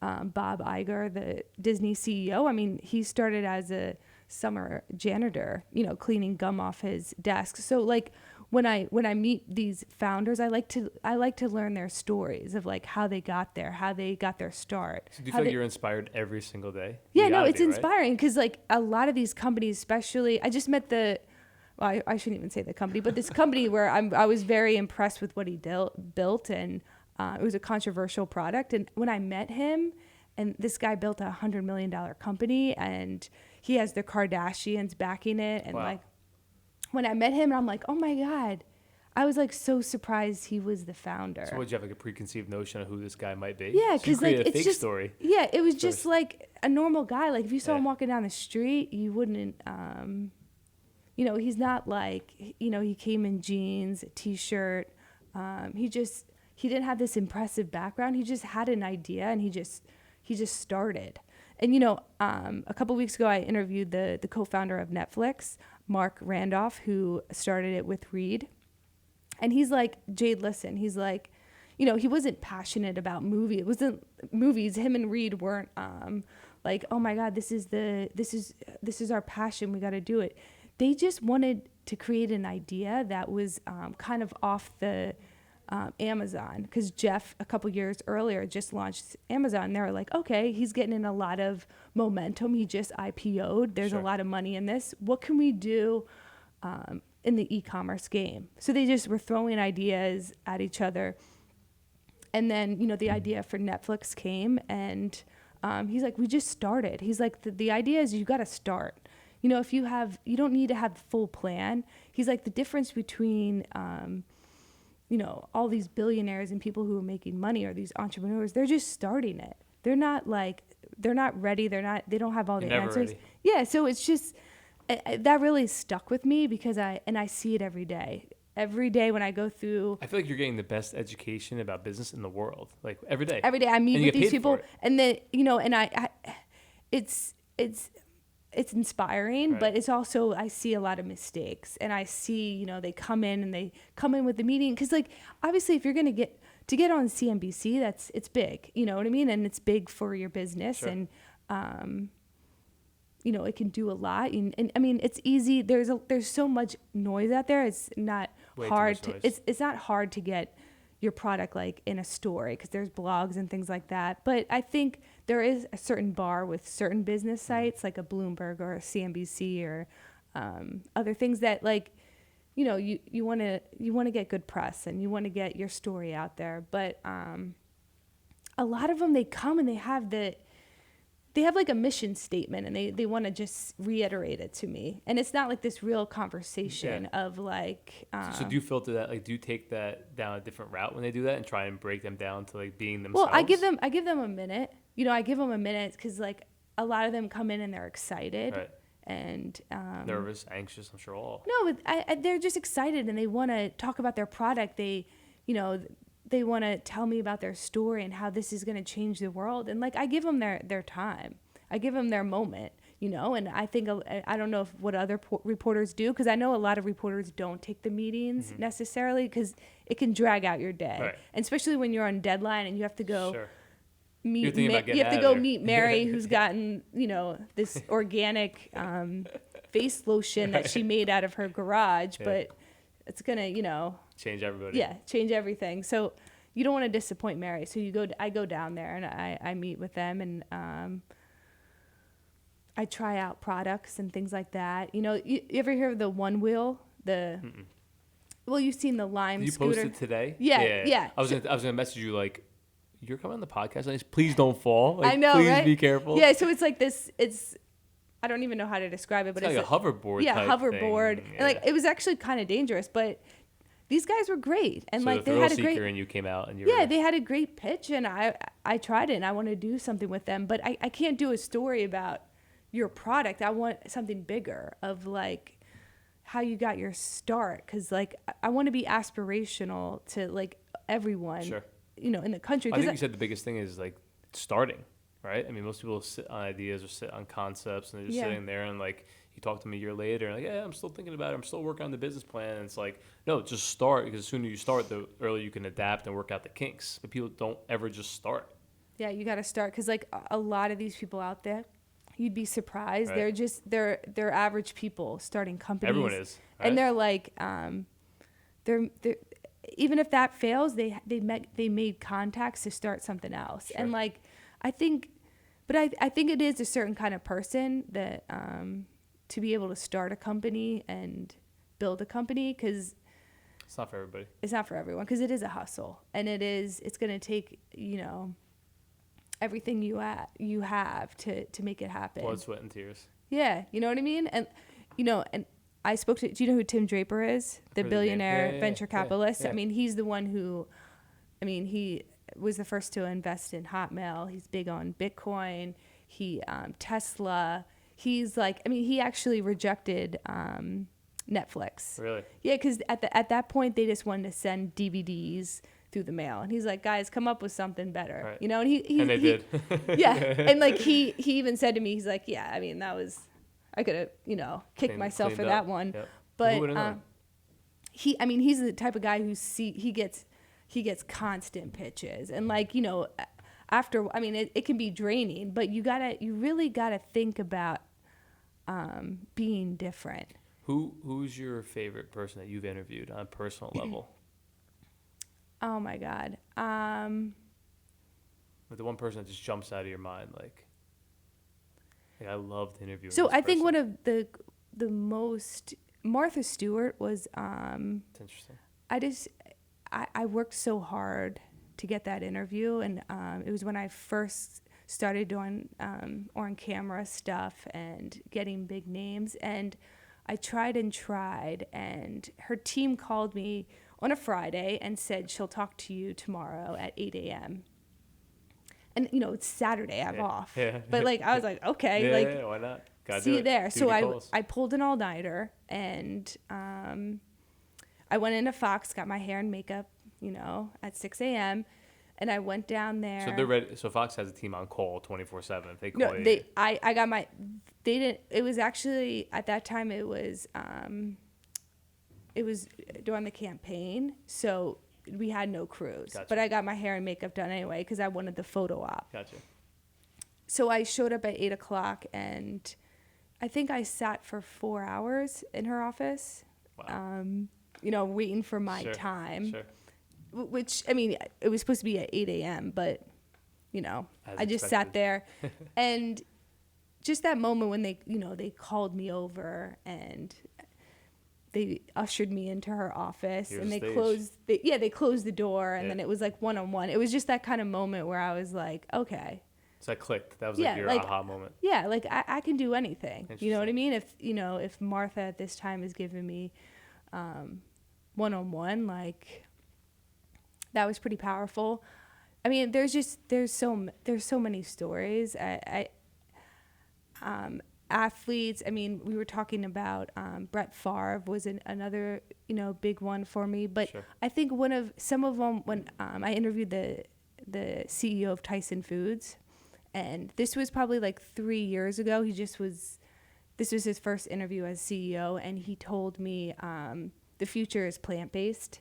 [SPEAKER 2] Bob Iger, the Disney CEO. I mean, he started as a summer janitor, you know, cleaning gum off his desk. So like when I meet these founders, I like to learn their stories of like how they got there, how they got their start.
[SPEAKER 1] So do you feel like you're inspired every single day?
[SPEAKER 2] Yeah, no, it's inspiring, because like a lot of these companies, especially, I just met I shouldn't even say the company, but this company where I was very impressed with what he built, and it was a controversial product. And when I met him, And this guy built $100 million company, and he has the Kardashians backing it. And like, when I met him, I'm like, oh my God, I was like so surprised he was the founder.
[SPEAKER 1] So would you have like a preconceived notion of who this guy might be?
[SPEAKER 2] Yeah,
[SPEAKER 1] because
[SPEAKER 2] like
[SPEAKER 1] a
[SPEAKER 2] it's
[SPEAKER 1] fake
[SPEAKER 2] just
[SPEAKER 1] story.
[SPEAKER 2] Yeah, it was just like a normal guy. Like if you saw him
[SPEAKER 1] Yeah.
[SPEAKER 2] walking down the street, you wouldn't. You know, he's not like, you know, he came in jeans, a t-shirt. He didn't have this impressive background. He just had an idea, and he just started. And you know, a couple weeks ago, I interviewed the co-founder of Netflix, Mark Randolph, who started it with Reed. And he's like, Jade, listen, he's like, you know, he wasn't passionate about movie. It wasn't movies. Him and Reed weren't like, oh my God, this is our passion. We got to do it. They just wanted to create an idea that was kind of off the Amazon, because Jeff a couple years earlier just launched Amazon. They were like, okay, he's getting in a lot of momentum. He just IPO'd. There's a lot of money in this. What can we do in the e-commerce game? So they just were throwing ideas at each other. And then, you know, the idea for Netflix came, and he's like, we just started. He's like, the idea is you got to start. You know, you don't need to have the full plan. He's like, the difference between, you know, all these billionaires and people who are making money, or these entrepreneurs, they're just starting it. They're not ready. They don't have all the answers.
[SPEAKER 1] Ready.
[SPEAKER 2] Yeah. So it's just, that really stuck with me, because I see it every day. Every day when I go through,
[SPEAKER 1] I feel like you're getting the best education about business in the world. Like every day.
[SPEAKER 2] Every day I meet with these people, and then, you know, and it's inspiring,
[SPEAKER 1] right.
[SPEAKER 2] But it's also, I see a lot of mistakes, and I see, you know, they come in with the meeting, because like obviously if you're going to get on CNBC, it's big, you know what I mean, and it's big for your business, and you know, it can do a lot, and I mean, it's easy. There's so much noise out there. It's not hard to it's not hard to get your product like in a story, because there's blogs and things like that. But I think there is a certain bar with certain business sites, like a Bloomberg or a CNBC or other things that, like, you know, you want to get good press, and you want to get your story out there. But a lot of them, they come and they have like a mission statement, and they want to just reiterate it to me. And it's not like this real conversation of like.
[SPEAKER 1] So do you filter that? Like, do you take that down a different route when they do that and try and break them down to like being themselves?
[SPEAKER 2] Well, I give them a minute. You know, I give them a minute, because like a lot of them come in and they're excited.
[SPEAKER 1] Right.
[SPEAKER 2] And
[SPEAKER 1] nervous, anxious, I'm sure all.
[SPEAKER 2] No, they're just excited, and they want to talk about their product. They want to tell me about their story and how this is going to change the world. And like, I give them their time. I give them their moment, you know, and I think, I don't know what other reporters do, because I know a lot of reporters don't take the meetings necessarily, because it can drag out your day. Right. And especially when you're on deadline and you have to go meet Mary, who's gotten, you know, this organic face lotion that she made out of her garage, but it's going to, you know,
[SPEAKER 1] change everybody.
[SPEAKER 2] Yeah, change everything. So you don't want to disappoint Mary. So I go down there, and I meet with them, and I try out products and things like that. You know, you ever hear of the One Wheel? Well, you've seen the Lime scooter.
[SPEAKER 1] You posted today?
[SPEAKER 2] Yeah.
[SPEAKER 1] I was gonna message you like, you're coming on the podcast. Please don't fall. Like,
[SPEAKER 2] I know,
[SPEAKER 1] please
[SPEAKER 2] right?
[SPEAKER 1] be careful.
[SPEAKER 2] Yeah. So it's like this. I don't even know how to describe it, but
[SPEAKER 1] it's like a hoverboard.
[SPEAKER 2] Yeah,
[SPEAKER 1] type
[SPEAKER 2] hoverboard.
[SPEAKER 1] Thing.
[SPEAKER 2] And like, it was actually kind of dangerous, but these guys were great, and
[SPEAKER 1] so
[SPEAKER 2] like
[SPEAKER 1] the
[SPEAKER 2] they had a
[SPEAKER 1] seeker
[SPEAKER 2] great.
[SPEAKER 1] And you came out and you.
[SPEAKER 2] Yeah, they had a great pitch, and I tried it, and I want to do something with them, but I can't do a story about your product. I want something bigger of like how you got your start, because like I want to be aspirational to like everyone, you know, in the country.
[SPEAKER 1] I think you said the biggest thing is like starting, right? I mean, most people sit on ideas or sit on concepts, and they're just sitting there, and like you talk to them a year later, and like, yeah, I'm still thinking about it. I'm still working on the business plan. And it's like, no, just start, because the sooner you start, the earlier you can adapt and work out the kinks. But people don't ever just start. Yeah,
[SPEAKER 2] you got to start, because like a lot of these people out there, you'd be surprised. Right. They're average people starting companies.
[SPEAKER 1] Everyone is, right?
[SPEAKER 2] And they're like, they're even if that fails, they made contacts to start something else. And like, I think it is a certain kind of person that to be able to start a company and build a company, because
[SPEAKER 1] it's not for everybody.
[SPEAKER 2] It's not for everyone, because it is a hustle, and it's going to take, you know, everything you have to make it happen.
[SPEAKER 1] Blood, sweat, and tears.
[SPEAKER 2] Yeah, you know what I mean? And and I spoke to, do you know who Tim Draper is? The billionaire venture capitalist.
[SPEAKER 1] Yeah.
[SPEAKER 2] I mean, he's the one who, he was the first to invest in Hotmail. He's big on Bitcoin. He, Tesla. He's like, he actually rejected Netflix.
[SPEAKER 1] Really?
[SPEAKER 2] Yeah, because at that point, they just wanted to send DVDs through the mail. And he's like, guys, come up with something better.
[SPEAKER 1] Right.
[SPEAKER 2] And he
[SPEAKER 1] they did.
[SPEAKER 2] Yeah. And like, he even said to me, he's like, yeah, that was, I could have, kicked myself for that one.
[SPEAKER 1] Yep.
[SPEAKER 2] But he's the type of guy who he gets constant pitches, and like, after, it can be draining, but you really gotta think about being different.
[SPEAKER 1] Who's your favorite person that you've interviewed on a personal level?
[SPEAKER 2] Oh my God.
[SPEAKER 1] Like the one person that just jumps out of your mind, like I loved interviewing.
[SPEAKER 2] So
[SPEAKER 1] this
[SPEAKER 2] I think
[SPEAKER 1] person.
[SPEAKER 2] one of the most, Martha Stewart was.
[SPEAKER 1] It's interesting.
[SPEAKER 2] I worked so hard to get that interview, and it was when I first started doing on camera stuff and getting big names, and I tried, and her team called me on a Friday and said she'll talk to you tomorrow at 8 a.m. And it's Saturday, I'm off.
[SPEAKER 1] Yeah.
[SPEAKER 2] But like, I was like, okay,
[SPEAKER 1] yeah, why not? Gotta
[SPEAKER 2] see
[SPEAKER 1] do
[SPEAKER 2] you
[SPEAKER 1] it.
[SPEAKER 2] there.
[SPEAKER 1] Duty
[SPEAKER 2] So
[SPEAKER 1] calls.
[SPEAKER 2] I pulled an all-nighter, and I went into Fox, got my hair and makeup, at 6 a.m. And I went down there.
[SPEAKER 1] So they're ready. So Fox has a team on call 24/7. If they call
[SPEAKER 2] No,
[SPEAKER 1] you.
[SPEAKER 2] I got my. They didn't. It was actually at that time. It was during the campaign, so we had no crews.
[SPEAKER 1] Gotcha.
[SPEAKER 2] But I got my hair and makeup done anyway because I wanted the photo op.
[SPEAKER 1] Gotcha.
[SPEAKER 2] So I showed up at 8:00, and I think I sat for 4 hours in her office.
[SPEAKER 1] Wow.
[SPEAKER 2] Waiting for my time.
[SPEAKER 1] Sure.
[SPEAKER 2] Which, it was supposed to be at 8 a.m., but,
[SPEAKER 1] As
[SPEAKER 2] I just sat there. And just that moment when they called me over and they ushered me into her office.
[SPEAKER 1] Here's
[SPEAKER 2] and they
[SPEAKER 1] the
[SPEAKER 2] closed, closed the door, and
[SPEAKER 1] Yeah.
[SPEAKER 2] then it was like one-on-one. It was just that kind of moment where I was like, okay.
[SPEAKER 1] So that clicked. That was
[SPEAKER 2] Yeah,
[SPEAKER 1] like your
[SPEAKER 2] like,
[SPEAKER 1] aha moment.
[SPEAKER 2] Yeah, like I can do anything. You know what I
[SPEAKER 1] Interesting.
[SPEAKER 2] mean? If Martha at this time is giving me one-on-one, like, that was pretty powerful. There's so many stories. Athletes. We were talking about Brett Favre was another big one for me. But
[SPEAKER 1] Sure.
[SPEAKER 2] I think some of them when I interviewed the CEO of Tyson Foods, and this was probably like 3 years ago. This was his first interview as CEO, and he told me the future is plant-based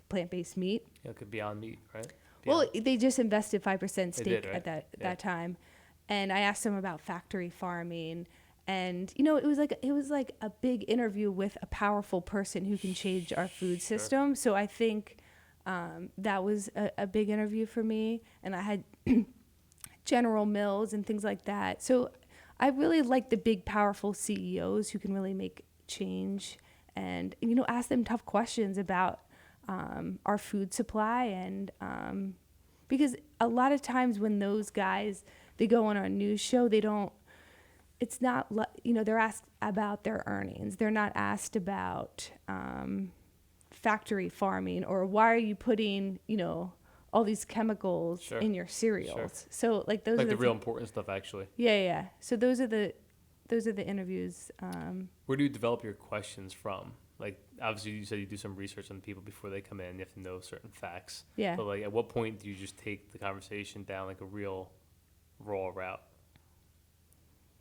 [SPEAKER 2] meat.
[SPEAKER 1] Yeah, it could be on meat, right?
[SPEAKER 2] Well, they just invested 5% stake
[SPEAKER 1] did, right?
[SPEAKER 2] at
[SPEAKER 1] Yeah.
[SPEAKER 2] that time, and I asked him about factory farming, and it was like a big interview with a powerful person who can change our food system. So I think that was a big interview for me, and I had General Mills and things like that. So I really like the big, powerful CEOs who can really make change and ask them tough questions about our food supply, and because a lot of times when those guys, they go on our news show, it's not, they're asked about their earnings. They're not asked about factory farming, or why are you putting all these chemicals
[SPEAKER 1] Sure.
[SPEAKER 2] in your cereals.
[SPEAKER 1] Sure.
[SPEAKER 2] So like those
[SPEAKER 1] Like
[SPEAKER 2] are
[SPEAKER 1] the real important stuff, actually.
[SPEAKER 2] Yeah. So those are the interviews.
[SPEAKER 1] Where do you develop your questions from? Like, obviously, you said you do some research on people before they come in. You have to know certain facts.
[SPEAKER 2] Yeah.
[SPEAKER 1] But, like, at what point do you just take the conversation down, like, a real raw route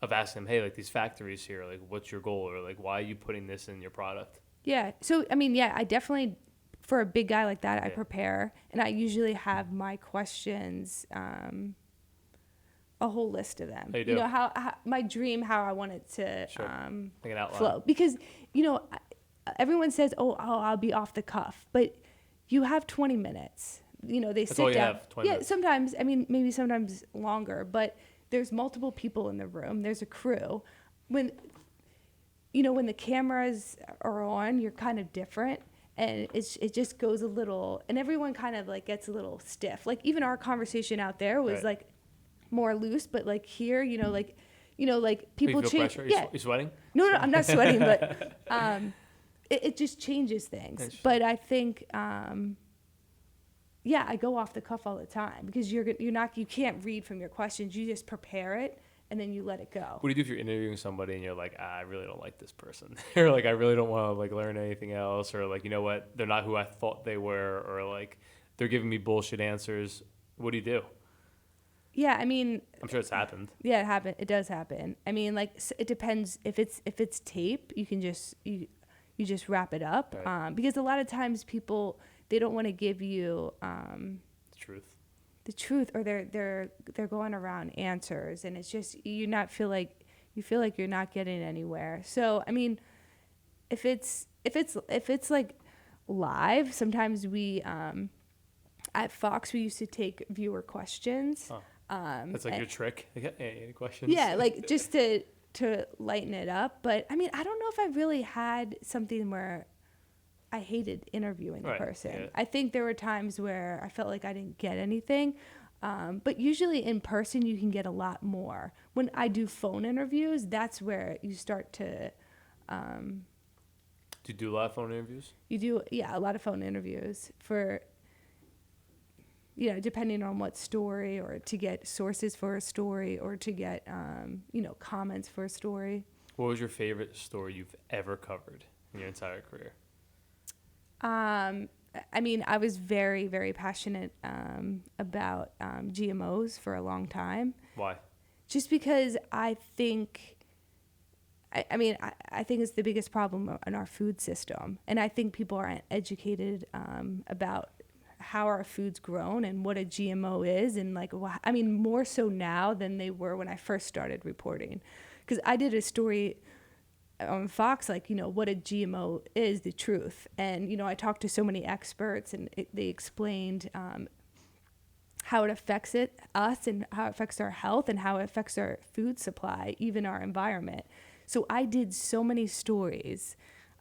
[SPEAKER 1] of asking them, hey, like, these factories here, like, what's your goal? Or, like, why are you putting this in your product?
[SPEAKER 2] Yeah. So, I definitely, for a big guy like that, I
[SPEAKER 1] Yeah.
[SPEAKER 2] prepare. And I usually have my questions, a whole list of them.
[SPEAKER 1] Oh, you do?
[SPEAKER 2] How my dream, how I want it to
[SPEAKER 1] Sure. Like an outline.
[SPEAKER 2] flow. Because, everyone says, oh, I'll be off the cuff. But you have 20 minutes. They
[SPEAKER 1] That's
[SPEAKER 2] sit
[SPEAKER 1] all you
[SPEAKER 2] down.
[SPEAKER 1] have, 20 minutes.
[SPEAKER 2] Sometimes, maybe sometimes longer. But there's multiple people in the room. There's a crew. When the cameras are on, you're kind of different. And it just goes a little, and everyone kind of like gets a little stiff. Like even our conversation out there was
[SPEAKER 1] Right.
[SPEAKER 2] like more loose, but like here, like people
[SPEAKER 1] you feel
[SPEAKER 2] change.
[SPEAKER 1] pressure?
[SPEAKER 2] Yeah.
[SPEAKER 1] You sweating?
[SPEAKER 2] No, I'm not sweating, but it just changes things. But I think, yeah, I go off the cuff all the time because you can't read from your questions. You just prepare it and then you let it go.
[SPEAKER 1] What do you do if you're interviewing somebody and you're like, I really don't like this person, or like I really don't want to like learn anything else, or like, you know what, they're not who I thought they were, or like they're giving me bullshit answers. What do you do?
[SPEAKER 2] Yeah, I mean,
[SPEAKER 1] I'm sure it's happened.
[SPEAKER 2] Yeah, it does happen. I mean, like it depends if it's tape, you can just you just wrap it up,
[SPEAKER 1] right.
[SPEAKER 2] Because a lot of times people, they don't want to give you the truth, or they're going around you and it's just you feel like you're not getting anywhere. So I mean, if it's like live, sometimes we at Fox we used to take viewer questions.
[SPEAKER 1] Oh. That's like your trick. Any questions?
[SPEAKER 2] Yeah, like just to lighten it up. But I mean, I don't know if I really had something where I hated interviewing the person. Yeah. I think there were times where I felt like I didn't get anything. But usually in person, you can get a lot more. When I do phone interviews, that's where you start to...
[SPEAKER 1] do you do a lot of phone interviews?
[SPEAKER 2] You do, yeah, a lot of phone interviews for... depending on what story, or to get sources for a story, or to get, comments for a story.
[SPEAKER 1] What was your favorite story you've ever covered in your entire career?
[SPEAKER 2] I mean, I was very, very passionate about GMOs for a long time.
[SPEAKER 1] Why?
[SPEAKER 2] Just because I think... I think it's the biggest problem in our food system. And I think people aren't educated about how our food's grown and what a GMO is, and more so now than they were when I first started reporting, because I did a story on Fox what a GMO is, the truth, and I talked to so many experts, and they explained how it affects us and how it affects our health and how it affects our food supply, even our environment. So I did so many stories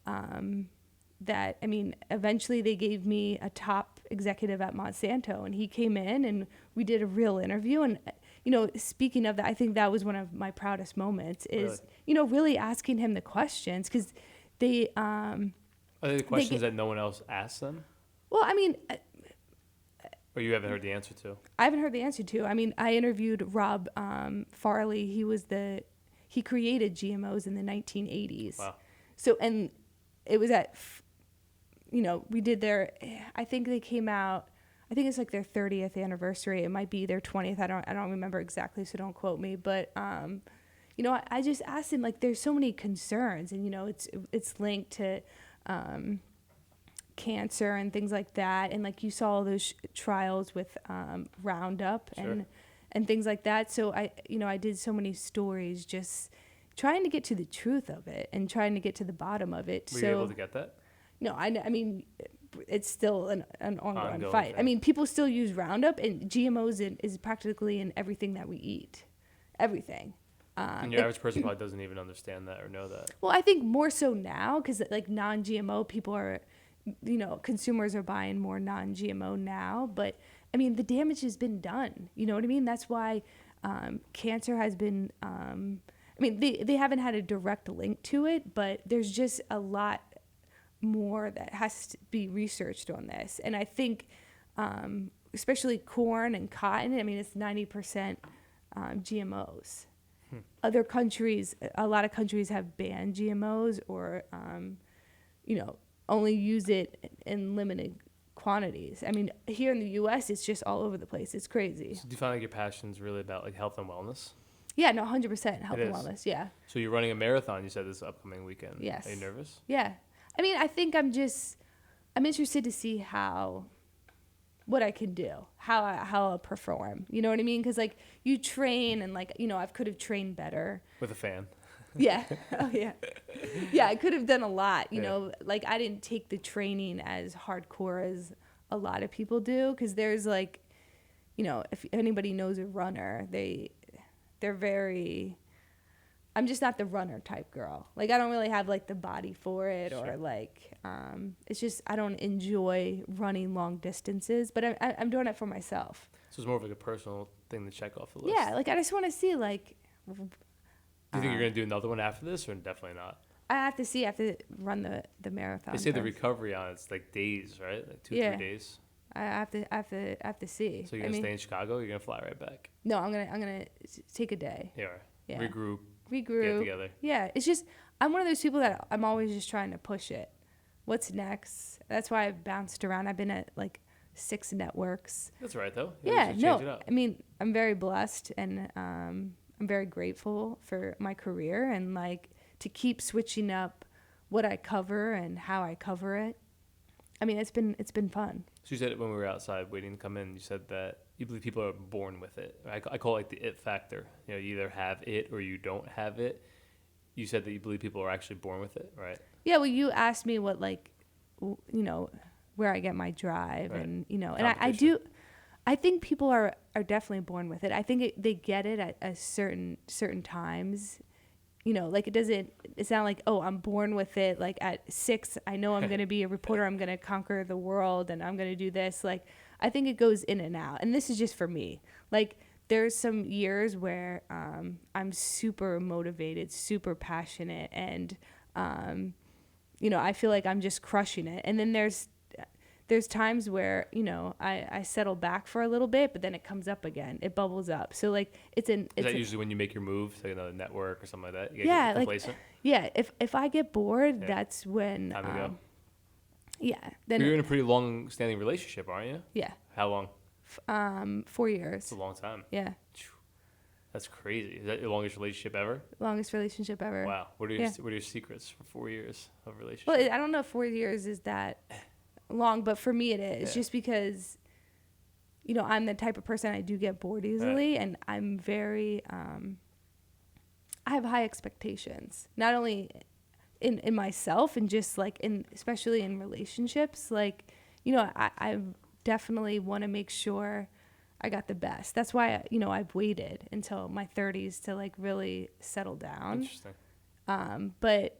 [SPEAKER 2] that, eventually they gave me a top executive at Monsanto, and he came in and we did a real interview. And, speaking of that, I think that was one of my proudest moments is, really asking him the questions, because they... Are
[SPEAKER 1] they the questions that no one else asked them?
[SPEAKER 2] Well,
[SPEAKER 1] or you haven't heard the answer to?
[SPEAKER 2] I haven't heard the answer to. I interviewed Rob Farley. He created GMOs in the 1980s.
[SPEAKER 1] Wow.
[SPEAKER 2] So, and it was at... we did I think they came out, I think it's like their 30th anniversary. It might be their 20th. I don't remember exactly, so don't quote me. But, I just asked him, there's so many concerns, and, it's linked to cancer and things like that. And you saw all those trials with Roundup
[SPEAKER 1] Sure.
[SPEAKER 2] and things like that. So I did so many stories just trying to get to the truth of it and trying to get to the bottom of it.
[SPEAKER 1] Were you able to get that?
[SPEAKER 2] No, I mean, it's still an ongoing fight.
[SPEAKER 1] Thing.
[SPEAKER 2] People still use Roundup, and GMOs is practically in everything that we eat, everything.
[SPEAKER 1] And your average person probably doesn't even understand that or know that.
[SPEAKER 2] Well, I think more so now, because non-GMO people are, consumers are buying more non-GMO now. But the damage has been done. You know what I mean? That's why cancer has been. They haven't had a direct link to it, but there's just a lot more that has to be researched on this. And I think especially corn and cotton, it's 90% GMOs. Other countries, a lot of countries have banned GMOs, or only use it in limited quantities. Here in the US, it's just all over the place. It's crazy. So
[SPEAKER 1] do you find your passion's really about health and wellness?
[SPEAKER 2] Yeah, no, 100% health and wellness. Yeah.
[SPEAKER 1] So you're running a marathon, you said, this upcoming weekend.
[SPEAKER 2] Yes.
[SPEAKER 1] Are you nervous?
[SPEAKER 2] Yeah. I think I'm interested to see what I can do, how I'll perform. You know what I mean? Because you train, and I could have trained better
[SPEAKER 1] with a fan.
[SPEAKER 2] Yeah. Oh yeah. Yeah, I could have done a lot. You know, I didn't take the training as hardcore as a lot of people do, because there's if anybody knows a runner, they're very... I'm just not the runner type girl. I don't really have the body for it, sure. Or it's just I don't enjoy running long distances, but I'm doing it for myself.
[SPEAKER 1] So it's more of like a personal thing to check off the list.
[SPEAKER 2] Yeah, like I just want to see like.
[SPEAKER 1] Do you think you're gonna do another one after this, or definitely not?
[SPEAKER 2] I have to see. I have to run the marathon.
[SPEAKER 1] They say
[SPEAKER 2] first.
[SPEAKER 1] the recovery on it's like days, right? Like 2-3 days.
[SPEAKER 2] I have to see.
[SPEAKER 1] So you're gonna stay in Chicago? Or you're gonna fly right back?
[SPEAKER 2] No, I'm gonna take a day.
[SPEAKER 1] Yeah. Regroup. Get together.
[SPEAKER 2] Yeah, it's just I'm one of those people that I'm always just trying to push it. What's next? That's why I've bounced around. I've been at like 6 networks.
[SPEAKER 1] That's right though.
[SPEAKER 2] Yeah, no, I mean I'm very blessed and I'm very grateful for my career and like to keep switching up what I cover and how I cover it. I mean, it's been fun.
[SPEAKER 1] So you said when we were outside waiting to come in, you said that you believe people are born with it. I call it like the it factor. You know, you either have it or you don't have it. You said that you believe people are actually born with it, right?
[SPEAKER 2] Yeah, well, you asked me what like, where I get my drive and, and I do. I think people are definitely born with it. I think they get it at certain times. Like it's not like, oh, I'm born with it. Like at 6, I know I'm going to be a reporter. I'm going to conquer the world and I'm going to do this. Like, I think it goes in and out. And this is just for me. Like there's some years where I'm super motivated, super passionate. And, I feel like I'm just crushing it. And then there's times where, I settle back for a little bit, but then it comes up again. It bubbles up. So like is that
[SPEAKER 1] usually when you make your move to another network or something like that? You
[SPEAKER 2] get
[SPEAKER 1] complacent?
[SPEAKER 2] If I get bored, that's when
[SPEAKER 1] time to go.
[SPEAKER 2] Yeah. Then
[SPEAKER 1] you're in a pretty long standing relationship, aren't you?
[SPEAKER 2] Yeah.
[SPEAKER 1] How long?
[SPEAKER 2] 4 years.
[SPEAKER 1] That's a long time.
[SPEAKER 2] Yeah.
[SPEAKER 1] That's crazy. Is that your longest relationship ever?
[SPEAKER 2] Longest relationship ever.
[SPEAKER 1] Wow. What are your secrets for 4 years of relationship?
[SPEAKER 2] Well, I don't know if 4 years is that long, but for me it is just because I'm the type of person I do get bored easily and I'm very I have high expectations, not only in myself and just like especially in relationships, like I definitely want to make sure I got the best. That's why I've waited until my 30s to like really settle down.
[SPEAKER 1] Interesting.
[SPEAKER 2] But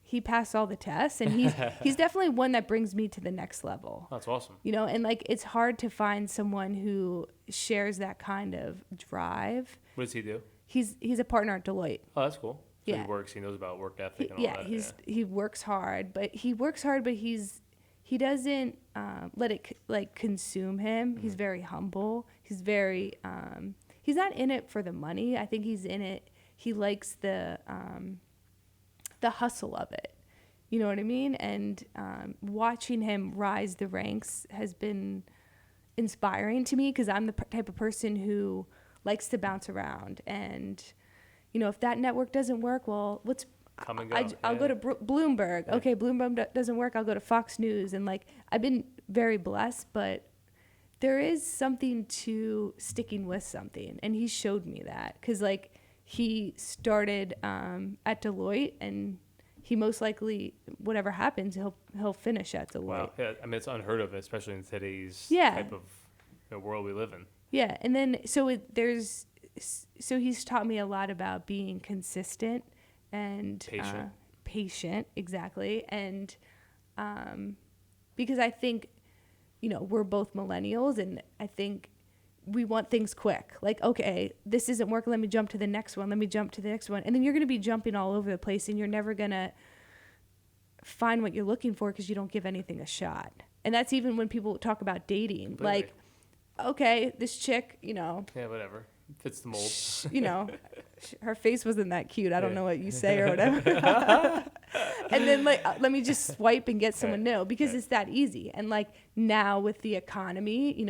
[SPEAKER 2] he passed all the tests and he's definitely one that brings me to the next level.
[SPEAKER 1] That's awesome.
[SPEAKER 2] And like it's hard to find someone who shares that kind of drive.
[SPEAKER 1] What does he do?
[SPEAKER 2] He's a partner at Deloitte.
[SPEAKER 1] Oh, that's cool. So
[SPEAKER 2] yeah.
[SPEAKER 1] He works, he knows about work ethic and all that.
[SPEAKER 2] He works hard, but he doesn't let it like consume him. Mm-hmm. He's very humble. He's very he's not in it for the money. I think he's in it. He likes the hustle of it. You know what I mean? And watching him rise the ranks has been inspiring to me because I'm the type of person who likes to bounce around. And, if that network doesn't work, well,
[SPEAKER 1] come and go.
[SPEAKER 2] I'll go to Bloomberg. Yeah. Okay, Bloomberg doesn't work. I'll go to Fox News. And, like, I've been very blessed, but there is something to sticking with something. And he showed me that because, like, he started at Deloitte, and he most likely, whatever happens, he'll finish at Deloitte.
[SPEAKER 1] Wow. Yeah, I mean, it's unheard of, especially in today's type of world we live in.
[SPEAKER 2] Yeah, and then so he's taught me a lot about being consistent and patient, exactly, and because I think we're both millennials, and I think we want things quick. Like, okay, this isn't working. Let me jump to the next one. Let me jump to the next one. And then you're going to be jumping all over the place, and you're never going to find what you're looking for because you don't give anything a shot. And that's even when people talk about dating. Completely. Like, okay, this chick,
[SPEAKER 1] Yeah, whatever. Fits the mold.
[SPEAKER 2] Her face wasn't that cute. I don't know what you say or whatever. And then, like, let me just swipe and get someone new because it's that easy. And, like, now with the economy,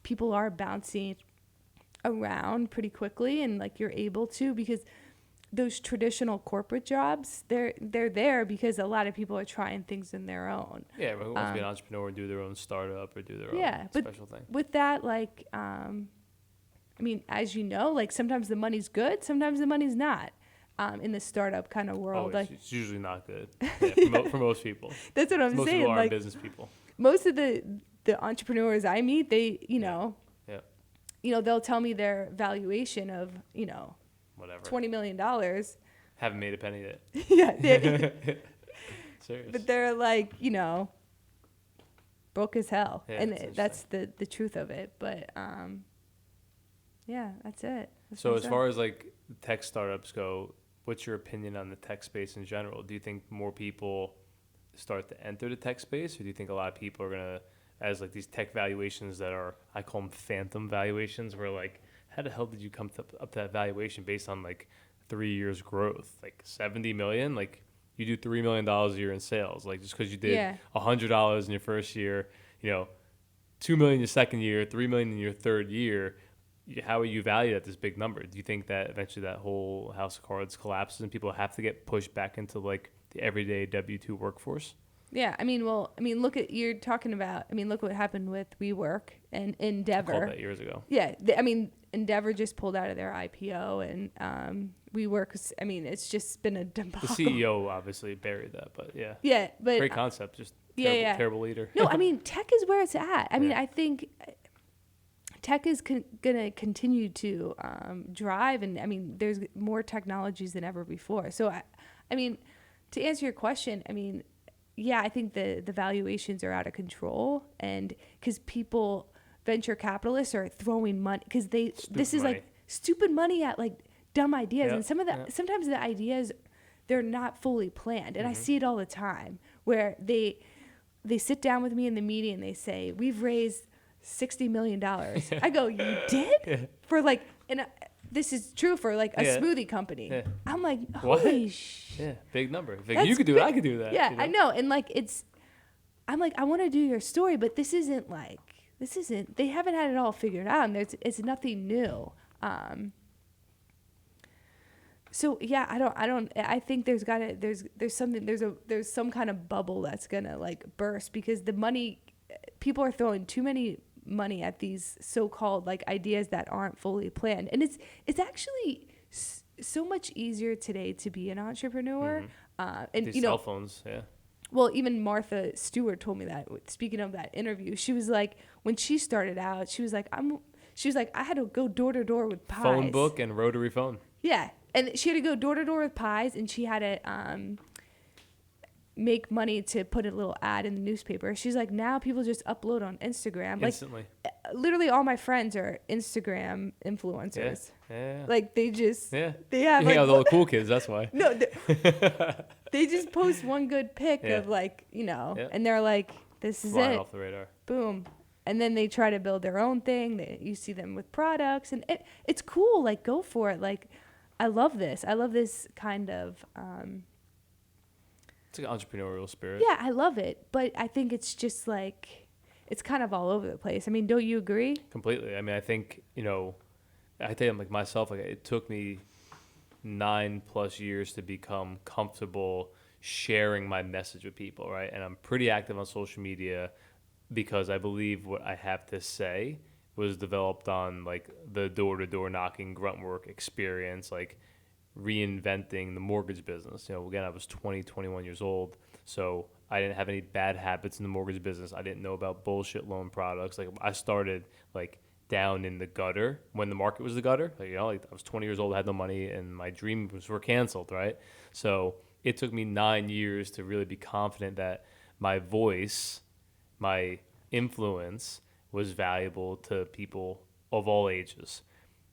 [SPEAKER 2] people are bouncing around pretty quickly, and like you're able to, because those traditional corporate jobs, they're there because a lot of people are trying things in their own.
[SPEAKER 1] Yeah, who wants to be an entrepreneur and do their own startup or do their own special thing.
[SPEAKER 2] With that, like, I mean, as you know, like sometimes the money's good, sometimes the money's not. In the startup kind of world,
[SPEAKER 1] it's usually not good. Yeah, for most people.
[SPEAKER 2] That's what I'm saying.
[SPEAKER 1] Most people
[SPEAKER 2] like,
[SPEAKER 1] are business people.
[SPEAKER 2] Most of the entrepreneurs I meet, they, they'll tell me their valuation of,
[SPEAKER 1] whatever,
[SPEAKER 2] $20 million.
[SPEAKER 1] Haven't made a penny yet.
[SPEAKER 2] Yeah.
[SPEAKER 1] Serious.
[SPEAKER 2] But they're like, broke as hell.
[SPEAKER 1] Yeah,
[SPEAKER 2] And that's the truth of it. But yeah, that's it.
[SPEAKER 1] So as far as like tech startups go, what's your opinion on the tech space in general? Do you think more people start to enter the tech space, or do you think a lot of people are gonna, as like these tech valuations that are, I call them phantom valuations, where like, how the hell did you come up to that valuation based on like 3 years growth, like 70 million? Like you do $3 million a year in sales, like just because you did $100 in your first year, you know, 2 million your second year, 3 million in your third year. How are you valued at this big number? Do you think that eventually that whole house of cards collapses and people have to get pushed back into like the everyday W-2 workforce?
[SPEAKER 2] Yeah, I mean, look at, you're talking about, look what happened with WeWork and Endeavor.
[SPEAKER 1] I called that years ago.
[SPEAKER 2] Yeah, Endeavor just pulled out of their IPO, and WeWork, it's just been a debacle.
[SPEAKER 1] The CEO obviously buried that, but yeah.
[SPEAKER 2] Yeah, but
[SPEAKER 1] great concept, just terrible leader.
[SPEAKER 2] No, tech is where it's at. I think tech is going to continue to drive, and there's more technologies than ever before. So, to answer your question, yeah, I think the valuations are out of control, and because venture capitalists are throwing money, because this is like stupid money at like dumb ideas, and sometimes the ideas, they're not fully planned, and I see it all the time where they sit down with me in the meeting and they say, we've raised $60 million. I go, you did? For like, and this is true for like a smoothie company. Yeah. I'm like, holy shit.
[SPEAKER 1] Yeah, big number. If you could do it, I could do that.
[SPEAKER 2] Yeah, you know? I know. And like, I'm like, I want to do your story, but this isn't, they haven't had it all figured out, and it's nothing new. So yeah, I think there's some kind of bubble that's gonna like burst, because the money, people are throwing too many money at these so-called like ideas that aren't fully planned, and it's actually so much easier today to be an entrepreneur. And
[SPEAKER 1] these cell phones, yeah.
[SPEAKER 2] Well, even Martha Stewart told me that. Speaking of that interview, she was like, when she started out, she was like, I had to go door to door with pies.
[SPEAKER 1] Phone book and rotary phone.
[SPEAKER 2] Yeah, and she had to go door to door with pies, and she had to make money to put a little ad in the newspaper. She's like, now people just upload on Instagram.
[SPEAKER 1] Instantly.
[SPEAKER 2] Like, literally all my friends are Instagram influencers.
[SPEAKER 1] Yeah.
[SPEAKER 2] Like, they just, they have
[SPEAKER 1] all the cool kids, that's why.
[SPEAKER 2] No, they just post one good pic of like, and they're like, this is
[SPEAKER 1] flying
[SPEAKER 2] it.
[SPEAKER 1] Off the radar.
[SPEAKER 2] Boom. And then they try to build their own thing. You see them with products, and it's cool. Like, go for it. Like, I love this. I love this kind of...
[SPEAKER 1] it's like an entrepreneurial spirit.
[SPEAKER 2] Yeah, I love it. But I think it's just like, it's kind of all over the place. Don't you agree?
[SPEAKER 1] Completely. I think, I tell you, like myself, like it took me 9+ years to become comfortable sharing my message with people, right? And I'm pretty active on social media because I believe what I have to say was developed on like the door-to-door knocking grunt work experience, like reinventing the mortgage business. Again, I was 21 years old, so I didn't have any bad habits in the mortgage business. I didn't know about bullshit loan products. Like, I started like down in the gutter when the market was the gutter. Like, I was 20 years old, I had no money, and my dreams were canceled, right? So it took me 9 years to really be confident that my voice, my influence was valuable to people of all ages.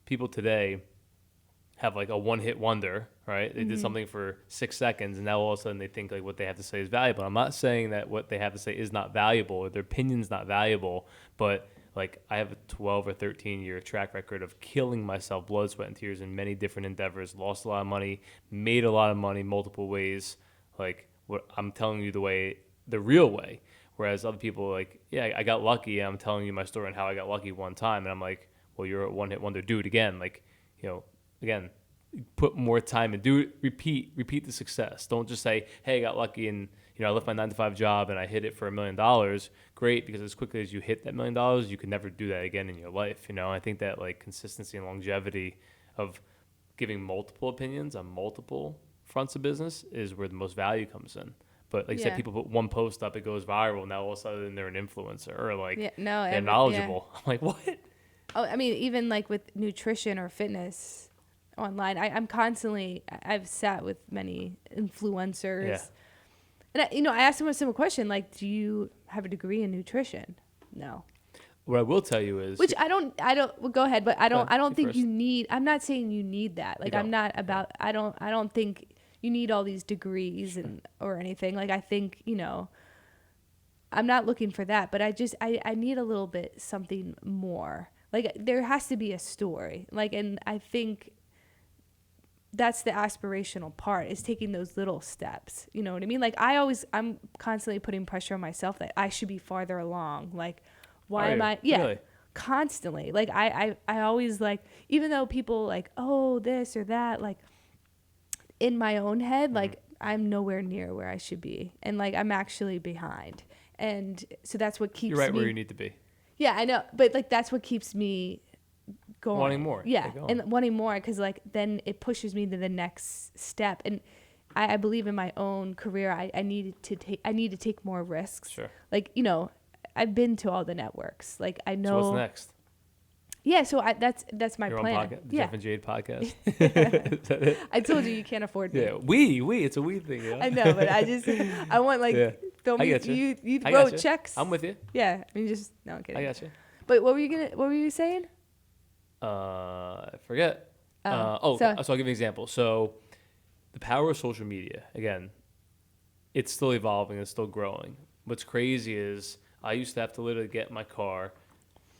[SPEAKER 1] People today have like a one-hit wonder, right? They did something for 6 seconds, and now all of a sudden they think like what they have to say is valuable. I'm not saying that what they have to say is not valuable or their opinion's not valuable, but like I have a 12 or 13 year track record of killing myself, blood, sweat, and tears in many different endeavors, lost a lot of money, made a lot of money multiple ways. Like, what I'm telling you the real way. Whereas other people like, yeah, I got lucky, and I'm telling you my story on how I got lucky one time, and I'm like, well, you're a one-hit wonder, do it again. Like, again, put more time and do it, repeat the success. Don't just say, hey, I got lucky and I left my 9-to-5 job and I hit it for $1 million. Great, because as quickly as you hit that $1 million, you can never do that again in your life. I think that like consistency and longevity of giving multiple opinions on multiple fronts of business is where the most value comes in. But like you said, people put one post up, it goes viral. Now all of a sudden they're an influencer or like they're knowledgeable. I'm like, what?
[SPEAKER 2] Oh, even like with nutrition or fitness online, I've sat with many influencers And I asked him a simple question, like, do you have a degree in nutrition? No.
[SPEAKER 1] What I will tell you is,
[SPEAKER 2] which I don't, well, go ahead, but I don't think
[SPEAKER 1] first.
[SPEAKER 2] you need, I'm not saying you need that. Like, I'm not about, I don't think you need all these degrees or anything. Like, I think, I'm not looking for that, but I need a little bit something more. Like, there has to be a story. Like, and I think that's the aspirational part, is taking those little steps. You know what I mean? Like, I'm constantly putting pressure on myself that I should be farther along. Like, why am I? Yeah, really? Constantly. Like, I always, like, even though people like, oh, this or that, like, in my own head, like, I'm nowhere near where I should be. And, like, I'm actually behind. And so that's what keeps me.
[SPEAKER 1] You're right where you need to be.
[SPEAKER 2] Yeah, I know. But, like, that's what keeps me going.
[SPEAKER 1] Wanting more.
[SPEAKER 2] Yeah, and wanting more, because, like, then it pushes me to the next step. And I believe in my own career, I need to take more risks.
[SPEAKER 1] Sure.
[SPEAKER 2] Like, I've been to all the networks. Like, I know.
[SPEAKER 1] So what's next?
[SPEAKER 2] Yeah, so that's my plan.
[SPEAKER 1] The
[SPEAKER 2] yeah.
[SPEAKER 1] Jeff and Jade podcast.
[SPEAKER 2] Is that it? I told you can't afford me.
[SPEAKER 1] Yeah, it's a we thing. Yeah.
[SPEAKER 2] I know, but I want, like, throw me. You wrote checks.
[SPEAKER 1] I'm with you.
[SPEAKER 2] Yeah, I mean, no, I'm kidding.
[SPEAKER 1] I got you.
[SPEAKER 2] But what were you saying?
[SPEAKER 1] I forget. So I'll give you an example. So the power of social media, again, it's still evolving, it's still growing. What's crazy is I used to have to literally get in my car,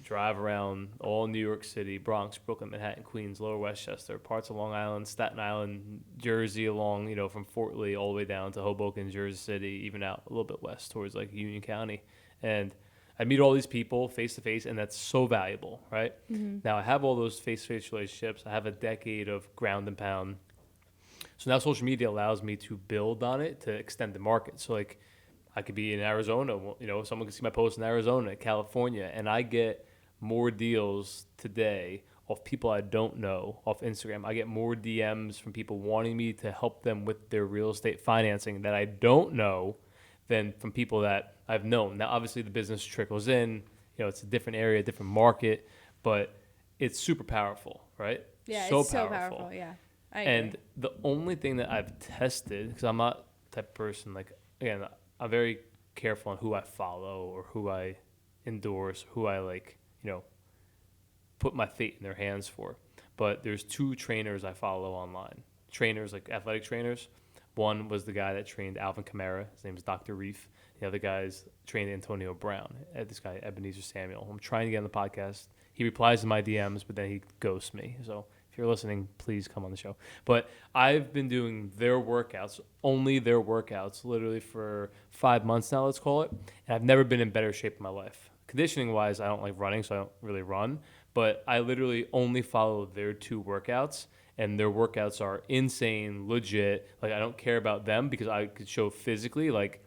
[SPEAKER 1] drive around all New York City, Bronx, Brooklyn, Manhattan, Queens, Lower Westchester, parts of Long Island, Staten Island, Jersey, along, from Fort Lee all the way down to Hoboken, Jersey City, even out a little bit west towards, like, Union County. And I meet all these people face to face, and that's so valuable, right? Mm-hmm. Now I have all those face-to-face relationships. I have a decade of ground and pound. So now social media allows me to build on it to extend the market. So, like, I could be in Arizona, someone can see my post in Arizona, California, and I get more deals today off people I don't know off Instagram. I get more DMs from people wanting me to help them with their real estate financing that I don't know than from people that I've known. Now, obviously, the business trickles in. It's a different area, different market, but it's super powerful, right?
[SPEAKER 2] Yeah, so powerful. Yeah, I agree.
[SPEAKER 1] And the only thing that I've tested, because I'm not the type of person, like, again, I'm very careful on who I follow or who I endorse, who I, like, put my fate in their hands for. But there's two trainers I follow online. Trainers, like athletic trainers. One was the guy that trained Alvin Kamara. His name is Dr. Reef. The other guy's trained Antonio Brown. This guy, Ebenezer Samuel. I'm trying to get on the podcast. He replies to my DMs, but then he ghosts me. So if you're listening, please come on the show. But I've been doing their workouts, only their workouts, literally for 5 months now, let's call it. And I've never been in better shape in my life. Conditioning-wise, I don't like running, so I don't really run. But I literally only follow their two workouts, and their workouts are insane, legit. Like, I don't care about them because I could show physically, like,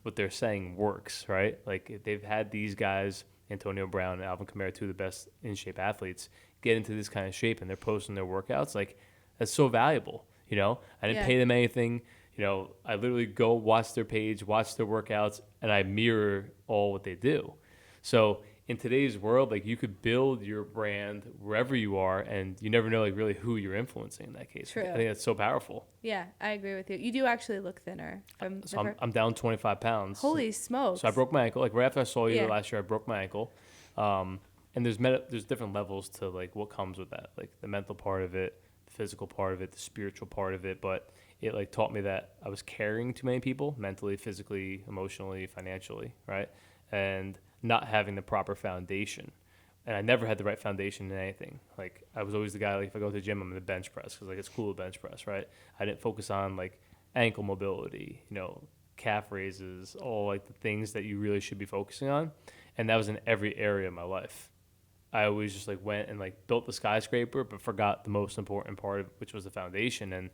[SPEAKER 1] what they're saying works, right? Like, they've had these guys, Antonio Brown and Alvin Kamara, two of the best in-shape athletes, get into this kind of shape, and they're posting their workouts. Like, that's so valuable, I didn't pay them anything. I literally go watch their page, watch their workouts, and I mirror all what they do. So in today's world, like, you could build your brand wherever you are, and you never know, like, really who you're influencing in that case.
[SPEAKER 2] True.
[SPEAKER 1] I think that's so powerful.
[SPEAKER 2] Yeah, I agree with you. You do actually look thinner.
[SPEAKER 1] So I'm down 25 pounds.
[SPEAKER 2] Holy smokes.
[SPEAKER 1] So I broke my ankle. Like, right after I saw you last year, I broke my ankle. And there's different levels to, like, what comes with that. Like, the mental part of it, the physical part of it, the spiritual part of it. But it, like, taught me that I was carrying too many people, mentally, physically, emotionally, financially, right? And not having the proper foundation. And I never had the right foundation in anything. Like, I was always the guy, like, if I go to the gym, I'm going to bench press because, like, it's cool to bench press, right? I didn't focus on, like, ankle mobility, calf raises, all, like, the things that you really should be focusing on. And that was in every area of my life. I always just, like, went and, like, built the skyscraper but forgot the most important part of it, which was the foundation. And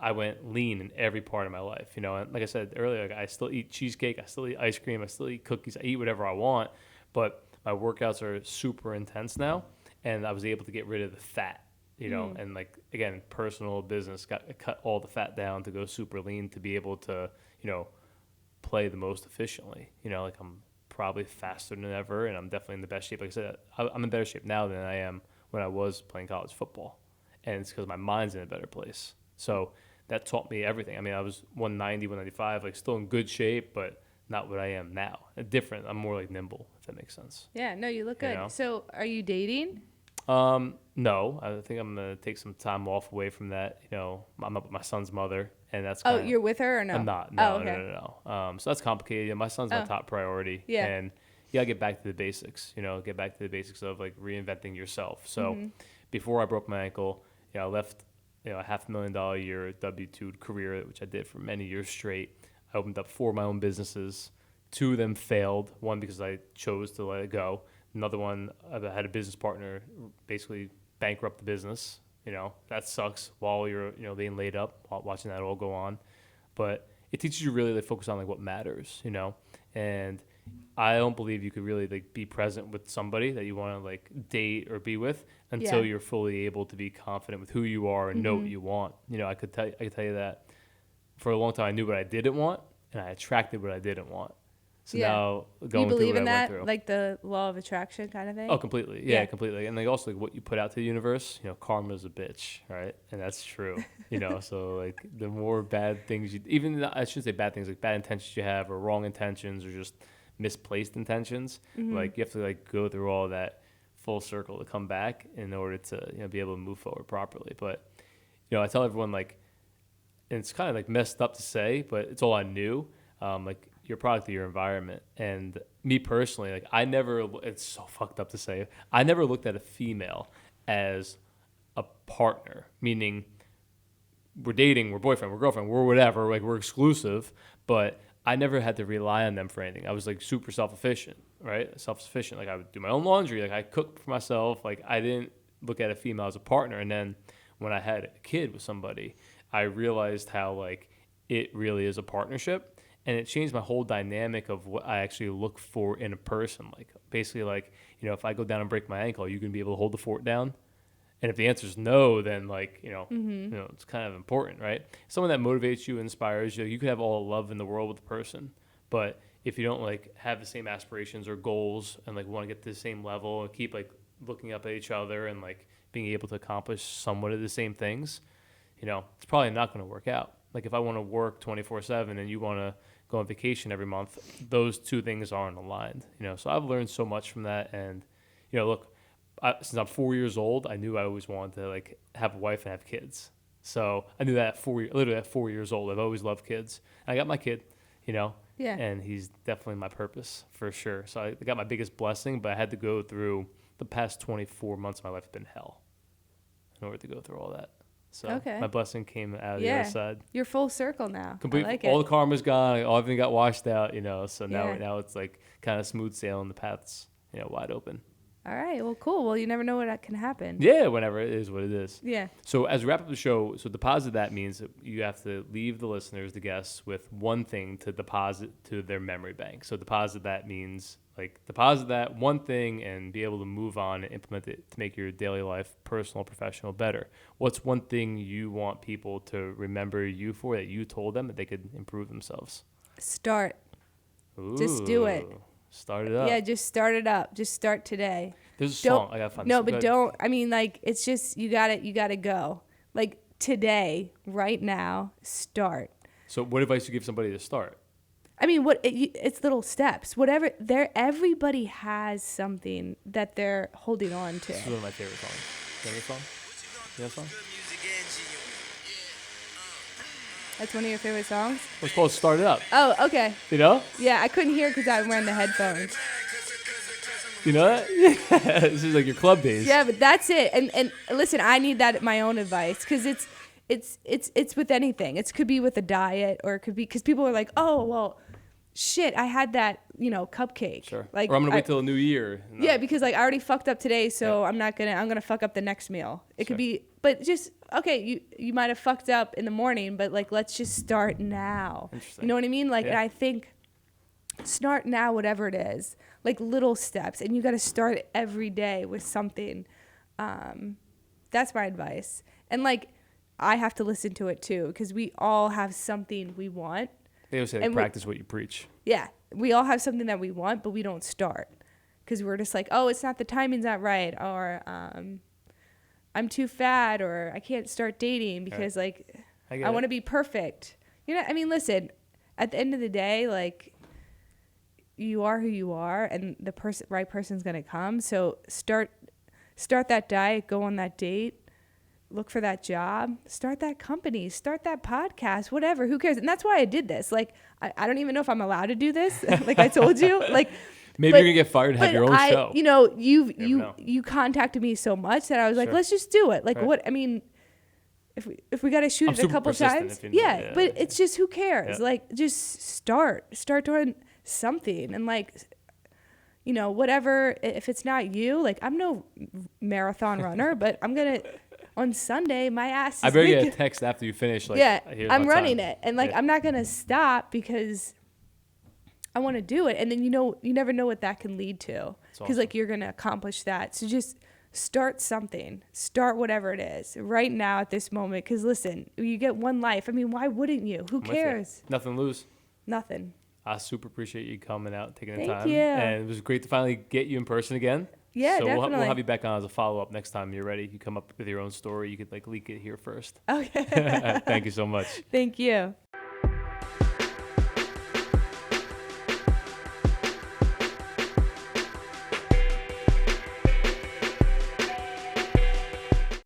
[SPEAKER 1] I went lean in every part of my life, and like I said earlier, like, I still eat cheesecake, I still eat ice cream, I still eat cookies, I eat whatever I want, but my workouts are super intense now, and I was able to get rid of the fat, and, like, again, personal business, cut all the fat down to go super lean to be able to, play the most efficiently, like, I'm probably faster than ever, and I'm definitely in the best shape. Like I said, I'm in better shape now than I am when I was playing college football, and it's because my mind's in a better place. So that taught me everything. I mean, I was 190, 195, like still in good shape, but not what I am now. Different. I'm more like nimble, if that makes sense.
[SPEAKER 2] Yeah, no, you look good.
[SPEAKER 1] know?
[SPEAKER 2] So are you dating?
[SPEAKER 1] No, I think I'm gonna take some time off away from that. I'm up with my son's mother, and that's
[SPEAKER 2] Oh, you're with her or no?
[SPEAKER 1] I'm not. No,
[SPEAKER 2] Oh, okay.
[SPEAKER 1] no. So that's complicated. My son's my top priority.
[SPEAKER 2] Yeah.
[SPEAKER 1] And you gotta get back to the basics. Get back to the basics of like reinventing yourself. So before I broke my ankle, I left a $500,000 a year W-2 career, which I did for many years straight. I opened up 4 of my own businesses. 2 of them failed. One because I chose to let it go. Another one, I had a business partner basically bankrupt the business. That sucks while you're, being laid up, watching that all go on. But it teaches you really to focus on like what matters, and I don't believe you could really like be present with somebody that you want to like date or be with until you're fully able to be confident with who you are and know what you want. I could tell you that for a long time I knew what I didn't want and I attracted what I didn't want. So now going
[SPEAKER 2] you believe
[SPEAKER 1] through
[SPEAKER 2] in
[SPEAKER 1] what I went
[SPEAKER 2] that,
[SPEAKER 1] through.
[SPEAKER 2] like the law of attraction kind of thing?
[SPEAKER 1] Oh, completely. Yeah, completely. And like also like what you put out to the universe, karma's a bitch, right? And that's true. So like the more bad things I shouldn't say bad things, like bad intentions you have or wrong intentions or just misplaced intentions, like you have to like go through all that full circle to come back in order to be able to move forward properly. But I tell everyone like, and it's kind of like messed up to say, but it's all I knew. Like you're a product of your environment. And me personally, like it's so fucked up to say, I never looked at a female as a partner, meaning we're dating, we're boyfriend, we're girlfriend, we're whatever, like we're exclusive, but I never had to rely on them for anything. I was like super self-sufficient, right? Self-sufficient. Like I would do my own laundry, like I cooked for myself. Like I didn't look at a female as a partner. And then when I had a kid with somebody, I realized how like it really is a partnership. And it changed my whole dynamic of what I actually look for in a person. Like basically like, if I go down and break my ankle, are you going to be able to hold the fort down? And if the answer is no, then like, it's kind of important, right? Someone that motivates you, inspires you, you could have all the love in the world with the person. But if you don't like have the same aspirations or goals and like want to get to the same level and keep like looking up at each other and like being able to accomplish somewhat of the same things, it's probably not going to work out. Like if I want to work 24/7 and you want to go on vacation every month, those two things aren't aligned, So I've learned so much from that. And, look, since I'm 4 years old, I knew I always wanted to like have a wife and have kids. So I knew that literally at 4 years old, I've always loved kids. And I got my kid, Yeah. And he's definitely my purpose for sure. So I got my biggest blessing, but I had to go through the past 24 months of my life have been hell in order to go through all that. So my blessing came out of the other side.
[SPEAKER 2] You're full circle now.
[SPEAKER 1] Complete.
[SPEAKER 2] I like
[SPEAKER 1] all
[SPEAKER 2] it.
[SPEAKER 1] the karma's gone. Everything got washed out, So now,
[SPEAKER 2] Yeah.
[SPEAKER 1] now it's like kind of smooth sailing. The path's, wide open.
[SPEAKER 2] All right. Well, cool. Well, you never know what can happen.
[SPEAKER 1] Yeah, whenever it is what it is.
[SPEAKER 2] Yeah.
[SPEAKER 1] So as we wrap up the show, so deposit that means that you have to leave the listeners, the guests, with one thing to deposit to their memory bank. So deposit that means like deposit that one thing and be able to move on and implement it to make your daily life, personal, professional, better. What's one thing you want people to remember you for that you told them that they could improve themselves?
[SPEAKER 2] Start.
[SPEAKER 1] Ooh.
[SPEAKER 2] Just do it.
[SPEAKER 1] Start it up.
[SPEAKER 2] Yeah, just start it up. Just start today.
[SPEAKER 1] There's a song. I gotta find
[SPEAKER 2] No,
[SPEAKER 1] this.
[SPEAKER 2] but don't. I mean, like, it's just you gotta go. Like today, right now, start.
[SPEAKER 1] So, what advice you give somebody to start?
[SPEAKER 2] I mean, it's little steps. Whatever. Everybody has something that they're holding on to.
[SPEAKER 1] This is one of my favorite songs. You know the song? You know the song?
[SPEAKER 2] That's one of your favorite songs?
[SPEAKER 1] It's called "Start It Up."
[SPEAKER 2] Oh, okay.
[SPEAKER 1] You know?
[SPEAKER 2] Yeah, I couldn't hear because I'm wearing the headphones.
[SPEAKER 1] You know that? Yeah. This is like your club days.
[SPEAKER 2] Yeah, but that's it. And listen, I need that my own advice because it's with anything. It could be with a diet or it could be because people are like, oh, well, shit, I had that, cupcake.
[SPEAKER 1] Sure.
[SPEAKER 2] Like,
[SPEAKER 1] or I'm gonna wait till a new year. No.
[SPEAKER 2] Yeah, because like I already fucked up today, so I'm gonna fuck up the next meal. It could be, but just okay. You might have fucked up in the morning, but like let's just start now.
[SPEAKER 1] Interesting.
[SPEAKER 2] You know what I mean? Like,
[SPEAKER 1] Yeah.
[SPEAKER 2] and I think start now, whatever it is, like little steps, and you got to start every day with something. That's my advice, and like I have to listen to it too because we all have something we want.
[SPEAKER 1] They always say practice what you preach.
[SPEAKER 2] Yeah, we all have something that we want, but we don't start because we're just like, oh, it's not the timing's not right, or I'm too fat, or I can't start dating because like I want to be perfect. You know, I mean, listen, at the end of the day, like, you are who you are, and the right person's going to come. So start that diet, go on that date, look for that job, start that company, start that podcast, whatever, who cares? And that's why I did this. Like, I don't even know if I'm allowed to do this. Like I told you, like,
[SPEAKER 1] maybe you're gonna get fired and have your own show.
[SPEAKER 2] You know, you contacted me so much that I was like, let's just do it. Like, right. What, I mean, if we got to shoot it a couple times, yeah, but it's just, who cares? Yeah. Like, just start doing something. And like, you know, whatever, if it's not you, like, I'm no marathon runner, but I'm going to, on Sunday, my ass is,
[SPEAKER 1] I better get a text after you finish. Like,
[SPEAKER 2] yeah, I'm running it. And like, I'm not going to stop because I want to do it. And then, you know, you never know what that can lead to, because like, you're going to accomplish that. So just start something, start whatever it is right now at this moment. Because listen, you get one life. I mean, why wouldn't you? Who cares?
[SPEAKER 1] Nothing to lose.
[SPEAKER 2] Nothing.
[SPEAKER 1] I super appreciate you coming out, taking the
[SPEAKER 2] Thank
[SPEAKER 1] time.
[SPEAKER 2] You.
[SPEAKER 1] And it was great to finally get you in person again.
[SPEAKER 2] Yeah,
[SPEAKER 1] so
[SPEAKER 2] definitely.
[SPEAKER 1] we'll have you back on as a follow-up next time you're ready. You come up with your own story. You could like leak it here first.
[SPEAKER 2] Okay.
[SPEAKER 1] Thank you so much.
[SPEAKER 2] Thank you.